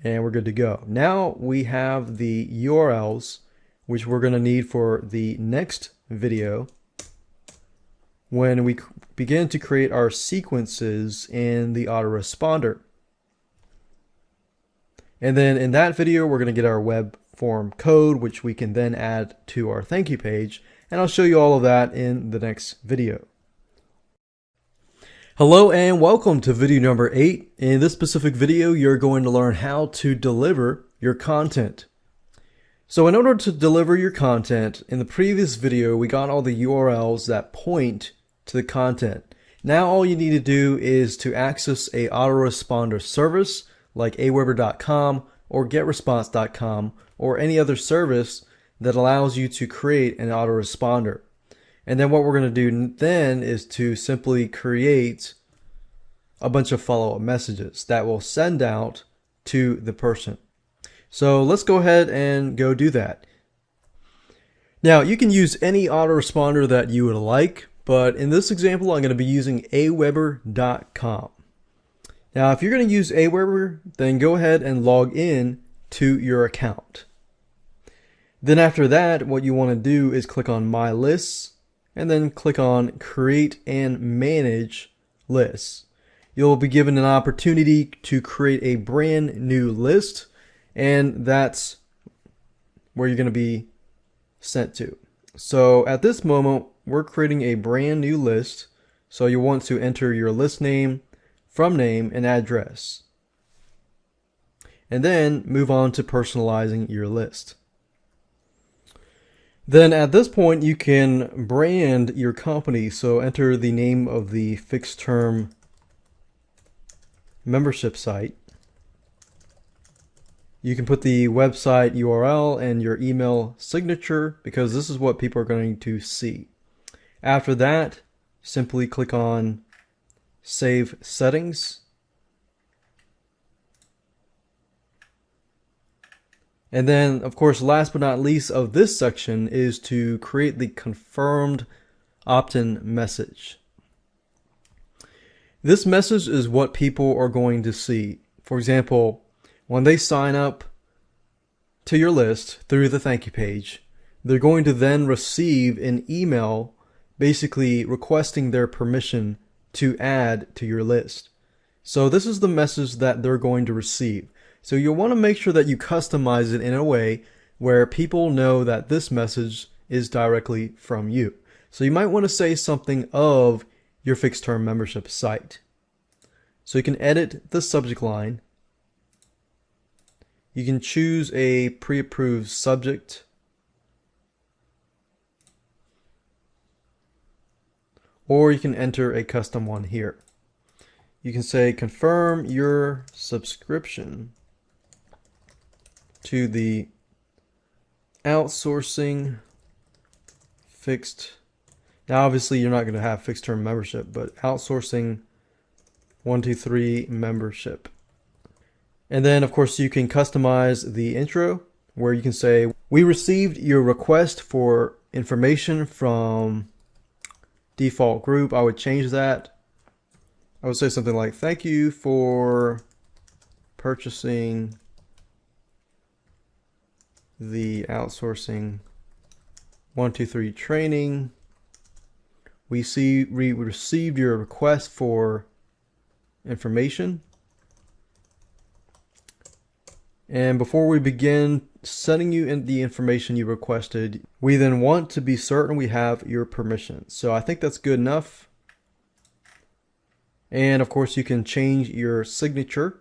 and we're good to go. Now we have the URLs, which we're going to need for the next video when we begin to create our sequences in the autoresponder. And then in that video, we're going to get our web form code, which we can then add to our thank you page. And I'll show you all of that in the next video. Hello and welcome to video number 8. In this specific video, you're going to learn how to deliver your content. So in order to deliver your content, in the previous video, we got all the URLs that point to the content. Now all you need to do is to access a autoresponder service like aweber.com or getresponse.com or any other service that allows you to create an autoresponder. And then what we're going to do then is to simply create a bunch of follow-up messages that will send out to the person. So let's go ahead and go do that. Now you can use any autoresponder that you would like, but in this example I'm going to be using aweber.com. Now if you're going to use Aweber, then go ahead and log in to your account. Then after that, what you want to do is click on My Lists, and then click on Create and Manage Lists. You'll be given an opportunity to create a brand new list, and that's where you're going to be sent to. So at this moment, we're creating a brand new list. So you want to enter your list name, from name, and address. And then move on to personalizing your list. Then at this point, you can brand your company. So enter the name of the fixed term membership site. You can put the website URL and your email signature because this is what people are going to see. After that, simply click on Save Settings. And then, of course, last but not least of this section is to create the confirmed opt-in message. This message is what people are going to see. For example, when they sign up to your list through the thank you page, they're going to then receive an email basically requesting their permission to add to your list. So this is the message that they're going to receive. So you'll want to make sure that you customize it in a way where people know that this message is directly from you. So you might want to say something of your fixed term membership site. So you can edit the subject line. You can choose a pre-approved subject. Or you can enter a custom one here. You can say confirm your subscription to the outsourcing fixed. Now obviously you're not going to have fixed term membership, but outsourcing 123 membership. And then of course you can customize the intro where you can say, we received your request for information from default group. I would change that. I would say something like, thank you for purchasing the outsourcing 123 training. We received your request for information. And before we begin sending you in the information you requested, we then want to be certain we have your permission. So I think that's good enough. And of course you can change your signature.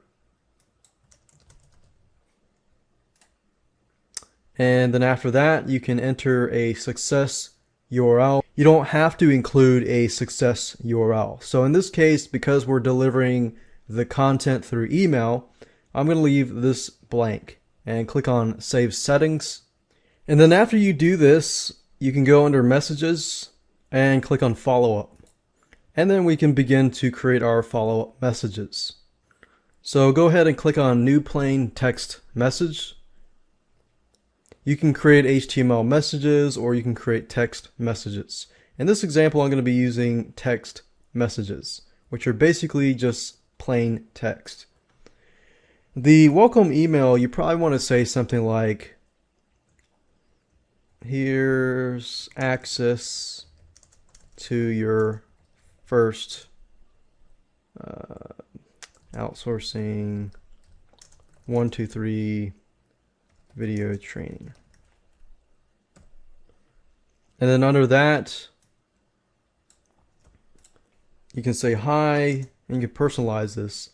And then after that, you can enter a success URL. You don't have to include a success URL. So in this case, because we're delivering the content through email, I'm going to leave this blank and click on Save Settings. And then after you do this, you can go under Messages and click on Follow Up. And then we can begin to create our follow-up messages. So go ahead and click on New Plain Text Message. You can create HTML messages or you can create text messages. In this example, I'm going to be using text messages, which are basically just plain text. The welcome email, you probably want to say something like, here's access to your first outsourcing 123 video training. And then under that, you can say hi, and you can personalize this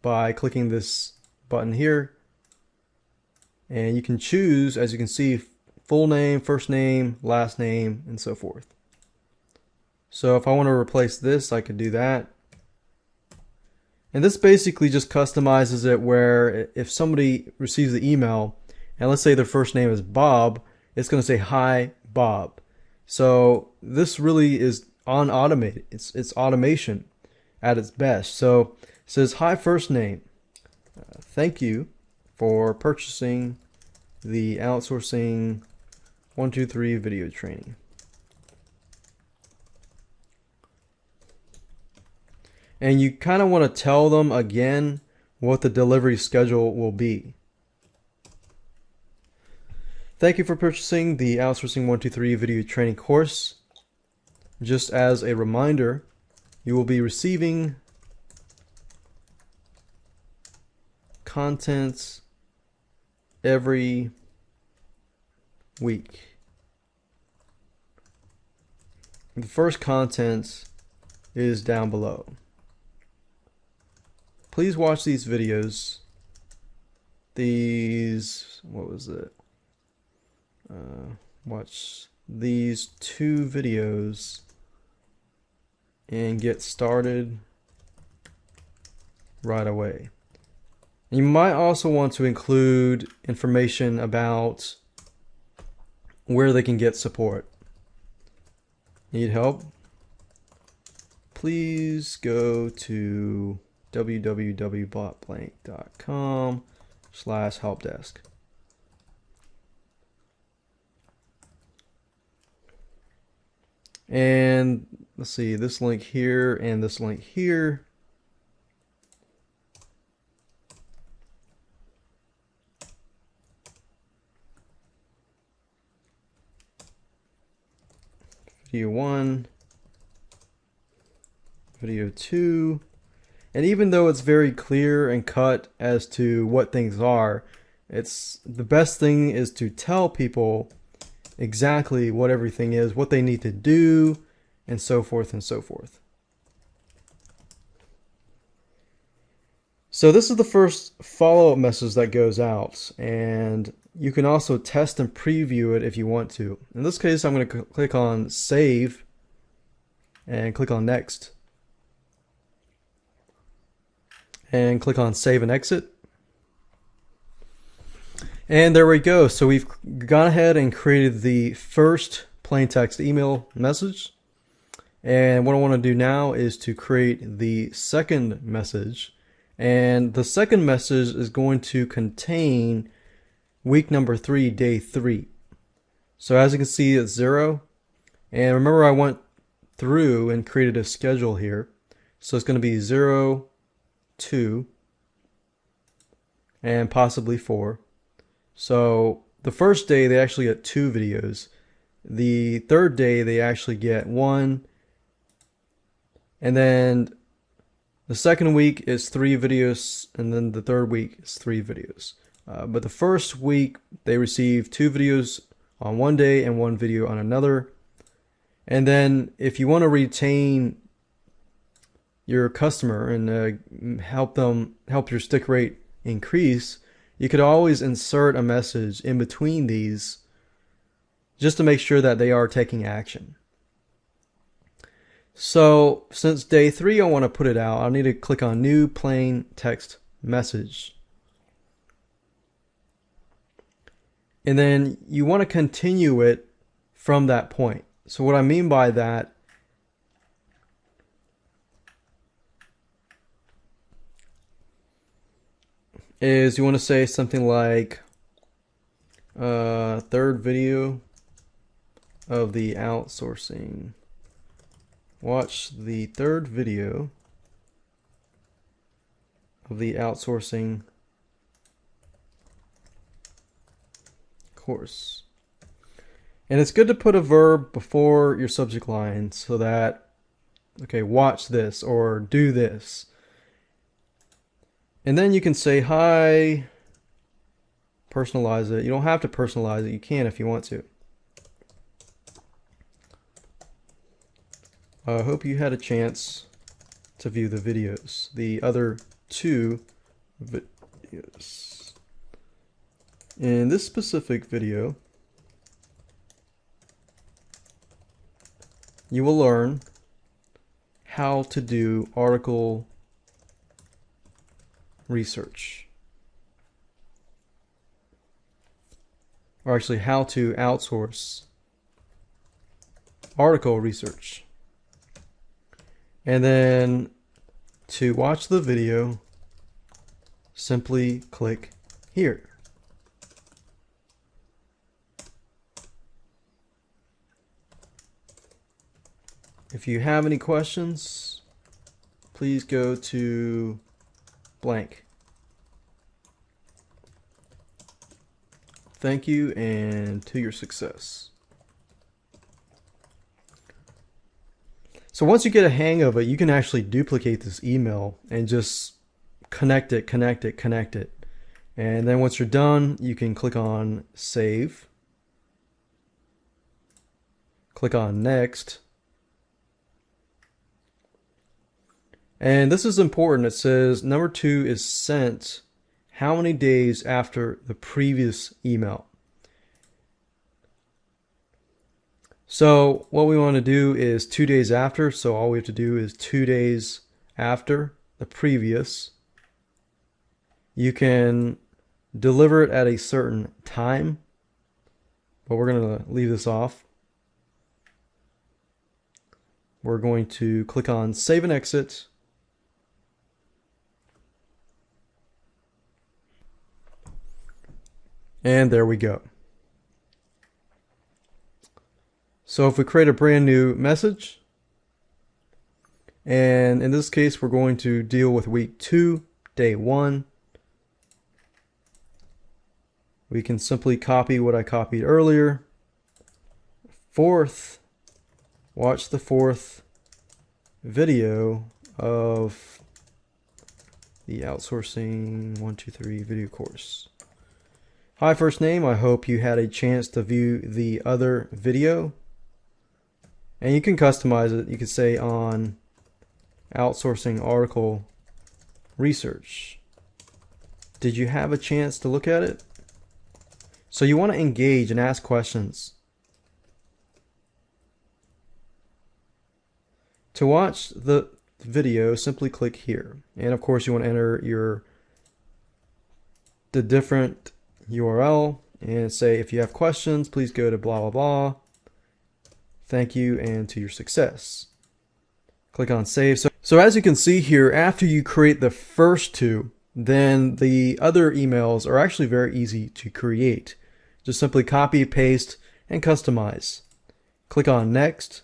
by clicking this button here. And you can choose, as you can see, full name, first name, last name, and so forth. So if I want to replace this, I could do that. And this basically just customizes it where if somebody receives the email, and let's say their first name is Bob, it's going to say, hi, Bob. So this really is automated. It's automation at its best. So it says, hi, first name. Thank you for purchasing the outsourcing 123 video training. And you kind of want to tell them again what the delivery schedule will be. Thank you for purchasing the outsourcing 123 video training course. just as a reminder, you will be receiving contents every week. The first content is down below. Please watch these videos. What was it? Watch these 2 videos and get started right away. You might also want to include information about where they can get support. Need help? Please go to www.botblank.com/helpdesk. And let's see, this link here and this link here. Video 1, video 2. And even though it's very clear and cut as to what things are, it's the best thing is to tell people exactly what everything is, what they need to do, and so forth and so forth. So this is the first follow-up message that goes out, and you can also test and preview it if you want to. In this case, I'm going to click on Save and click on Next. And click on Save and Exit. And there we go. So we've gone ahead and created the first plain text email message. And what I want to do now is to create the second message. And the second message is going to contain week number 3, day 3. So as you can see, it's 0. And remember, I went through and created a schedule here. So it's going to be 0, 2, and possibly 4. So the first day they actually get 2 videos. The third day they actually get 1. And then the second week is 3 videos, and then the third week is 3 videos. But the first week they receive 2 videos on one day and 1 video on another. And then if you want to retain your customer and help your stick rate increase, you could always insert a message in between these just to make sure that they are taking action. So since day 3 I want to put it out, I need to click on New Plain Text Message. And then you want to continue it from that point. So what I mean by that is you want to say something like third video of the outsourcing. Watch the third video of the outsourcing course. And it's good to put a verb before your subject line so that, okay, watch this or do this. And then you can say hi, personalize it. You don't have to personalize it. You can if you want to. I hope you had a chance to view the videos, the other 2 videos. In this specific video, you will learn how to do article research. Or actually, how to outsource article research. And then to watch the video, simply click here. If you have any questions, please go to blank. Thank you, and to your success. So once you get a hang of it, you can actually duplicate this email and just connect it, connect it, connect it. And then once you're done, you can click on save, click on next. And this is important. It says number 2 is sent how many days after the previous email. So what we want to do is 2 days after. So all we have to do is 2 days after the previous. You can deliver it at a certain time, but we're going to leave this off. We're going to click on save and exit. And there we go. So if we create a brand new message, and in this case, we're going to deal with week 2, day 1. We can simply copy what I copied earlier. 4th, watch the 4th video of the Outsourcing 123 video course. Hi, first name. I hope you had a chance to view the other video. And you can customize it. You could say on outsourcing article research. Did you have a chance to look at it? So you want to engage and ask questions. To watch the video, simply click here. And of course you want to enter the different URL and say, if you have questions, please go to blah, blah, blah. Thank you and to your success. Click on save. So as you can see here, after you create the first 2, then the other emails are actually very easy to create. Just simply copy, paste, and customize. Click on next.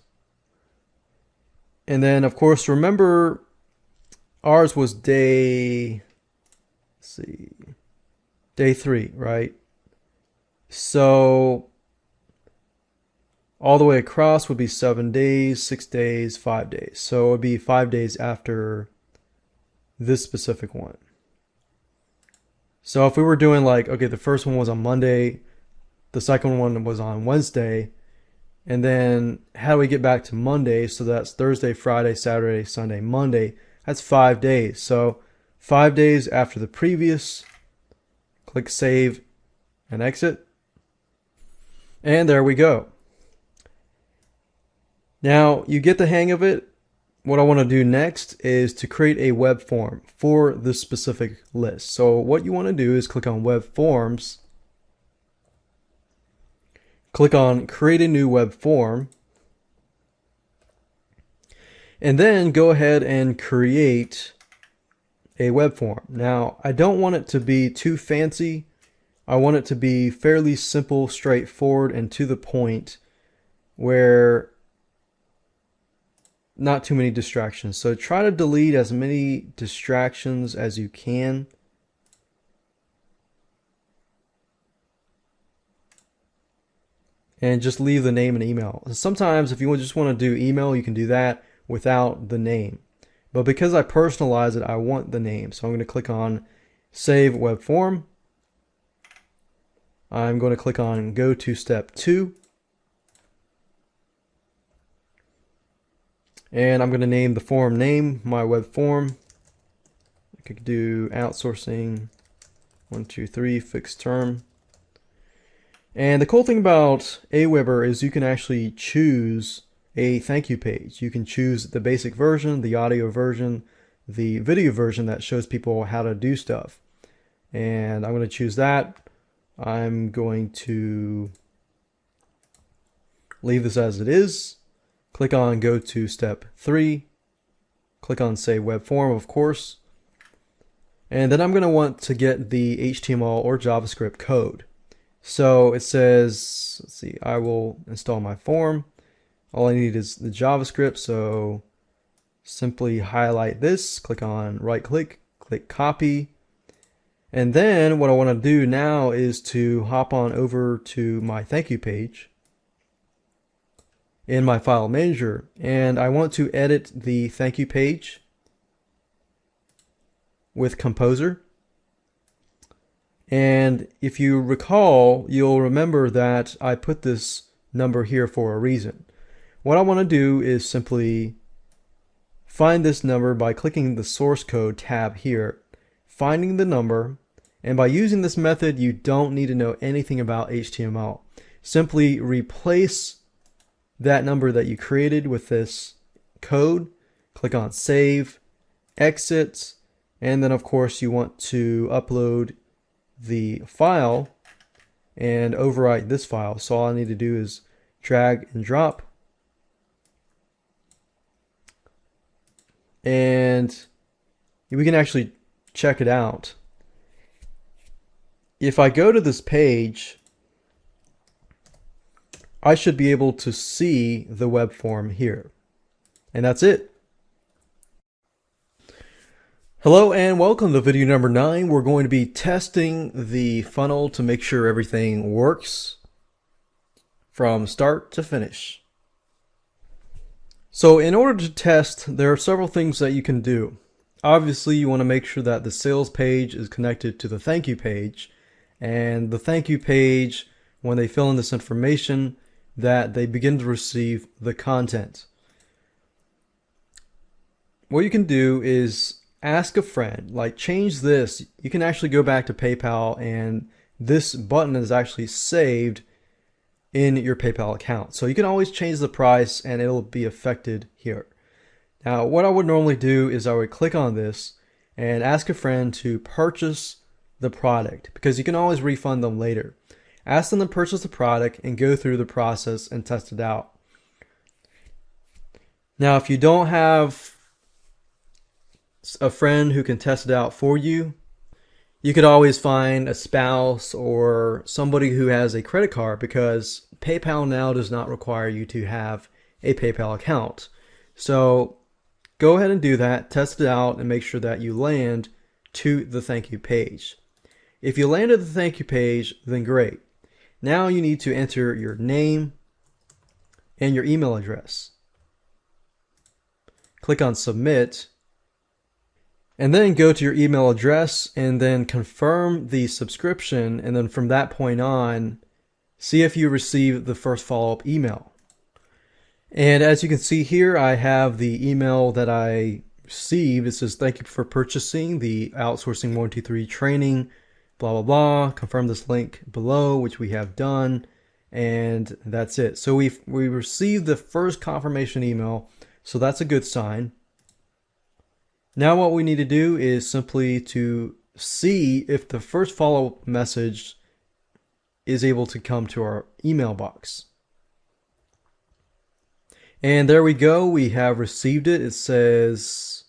And then of course, remember ours was day 3, right? So all the way across would be 7 days, 6 days, 5 days. So it would be 5 days after this specific one. So if we were doing like, okay, the first one was on Monday, the second one was on Wednesday, and then how do we get back to Monday? So that's Thursday, Friday, Saturday, Sunday, Monday. That's 5 days. So 5 days after the previous, click save and exit. And there we go. Now you get the hang of it. What I want to do next is to create a web form for this specific list. So what you want to do is click on web forms, click on create a new web form, and then go ahead and create a web form. Now I don't want it to be too fancy. I want it to be fairly simple, straightforward, and to the point, where not too many distractions. So try to delete as many distractions as you can. And just leave the name and email. Sometimes if you just want to do email, you can do that without the name. But because I personalize it, I want the name. So I'm going to click on Save Web Form. I'm going to click on Go to Step 2. And I'm going to name the form name, my web form. I could do Outsourcing 123 fixed term. And the cool thing about Aweber is you can actually choose a thank you page. You can choose the basic version, the audio version, the video version that shows people how to do stuff. And I'm going to choose that. I'm going to leave this as it is. Click on Go to Step 3. Click on Save Web Form, of course. And then I'm going to want to get the HTML or JavaScript code. So it says, let's see, I will install my form. All I need is the JavaScript, so simply highlight this, click on right click, click copy. And then what I want to do now is to hop on over to my thank you page. in my file manager, and I want to edit the thank you page with Composer. And if you recall, you'll remember that I put this number here for a reason. What I want to do is simply find this number by clicking the source code tab here, finding the number, and by using this method, you don't need to know anything about HTML. Simply replace that number that you created with this code, click on Save, Exit, and then of course you want to upload the file and overwrite this file. So all I need to do is drag and drop, and we can actually check it out. If I go to this page, I should be able to see the web form here. And that's it. Hello and welcome to video number 9. We're going to be testing the funnel to make sure everything works from start to finish. So in order to test, there are several things that you can do. Obviously, you want to make sure that the sales page is connected to the thank you page, and the thank you page, when they fill in this information, that they begin to receive the content. What you can do is ask a friend, like change this. You can actually go back to PayPal, and this button is actually saved in your PayPal account. So you can always change the price and it'll be affected here. Now, what I would normally do is I would click on this and ask a friend to purchase the product, because you can always refund them later. Ask them to purchase the product and go through the process and test it out. Now, if you don't have a friend who can test it out for you, you could always find a spouse or somebody who has a credit card, because PayPal now does not require you to have a PayPal account. So go ahead and do that, test it out, and make sure that you land to the thank you page. If you landed the thank you page, then great. Now you need to enter your name and your email address. Click on Submit, and then go to your email address and then confirm the subscription, and then from that point on, see if you receive the first follow-up email. And as you can see here, I have the email that I received. It says, "Thank you for purchasing the Outsourcing 123 training, blah, blah, blah. Confirm this link below," which we have done. And that's it. So we received the first confirmation email. So that's a good sign. Now what we need to do is simply to see if the first follow-up message is able to come to our email box. And there we go. We have received it. It says,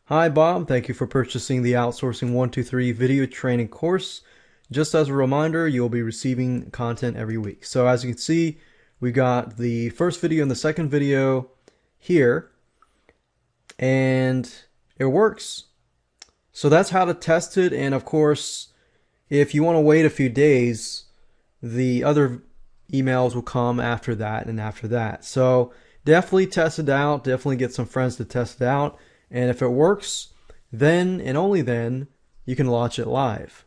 "Hi Bob, thank you for purchasing the Outsourcing 123 video training course. Just as a reminder, you'll be receiving content every week." So as you can see, we got the first video and the second video here, and it works. So that's how to test it. And of course, if you want to wait a few days, the other emails will come after that and after that. So definitely test it out. Definitely get some friends to test it out. And if it works, then and only then you can launch it live.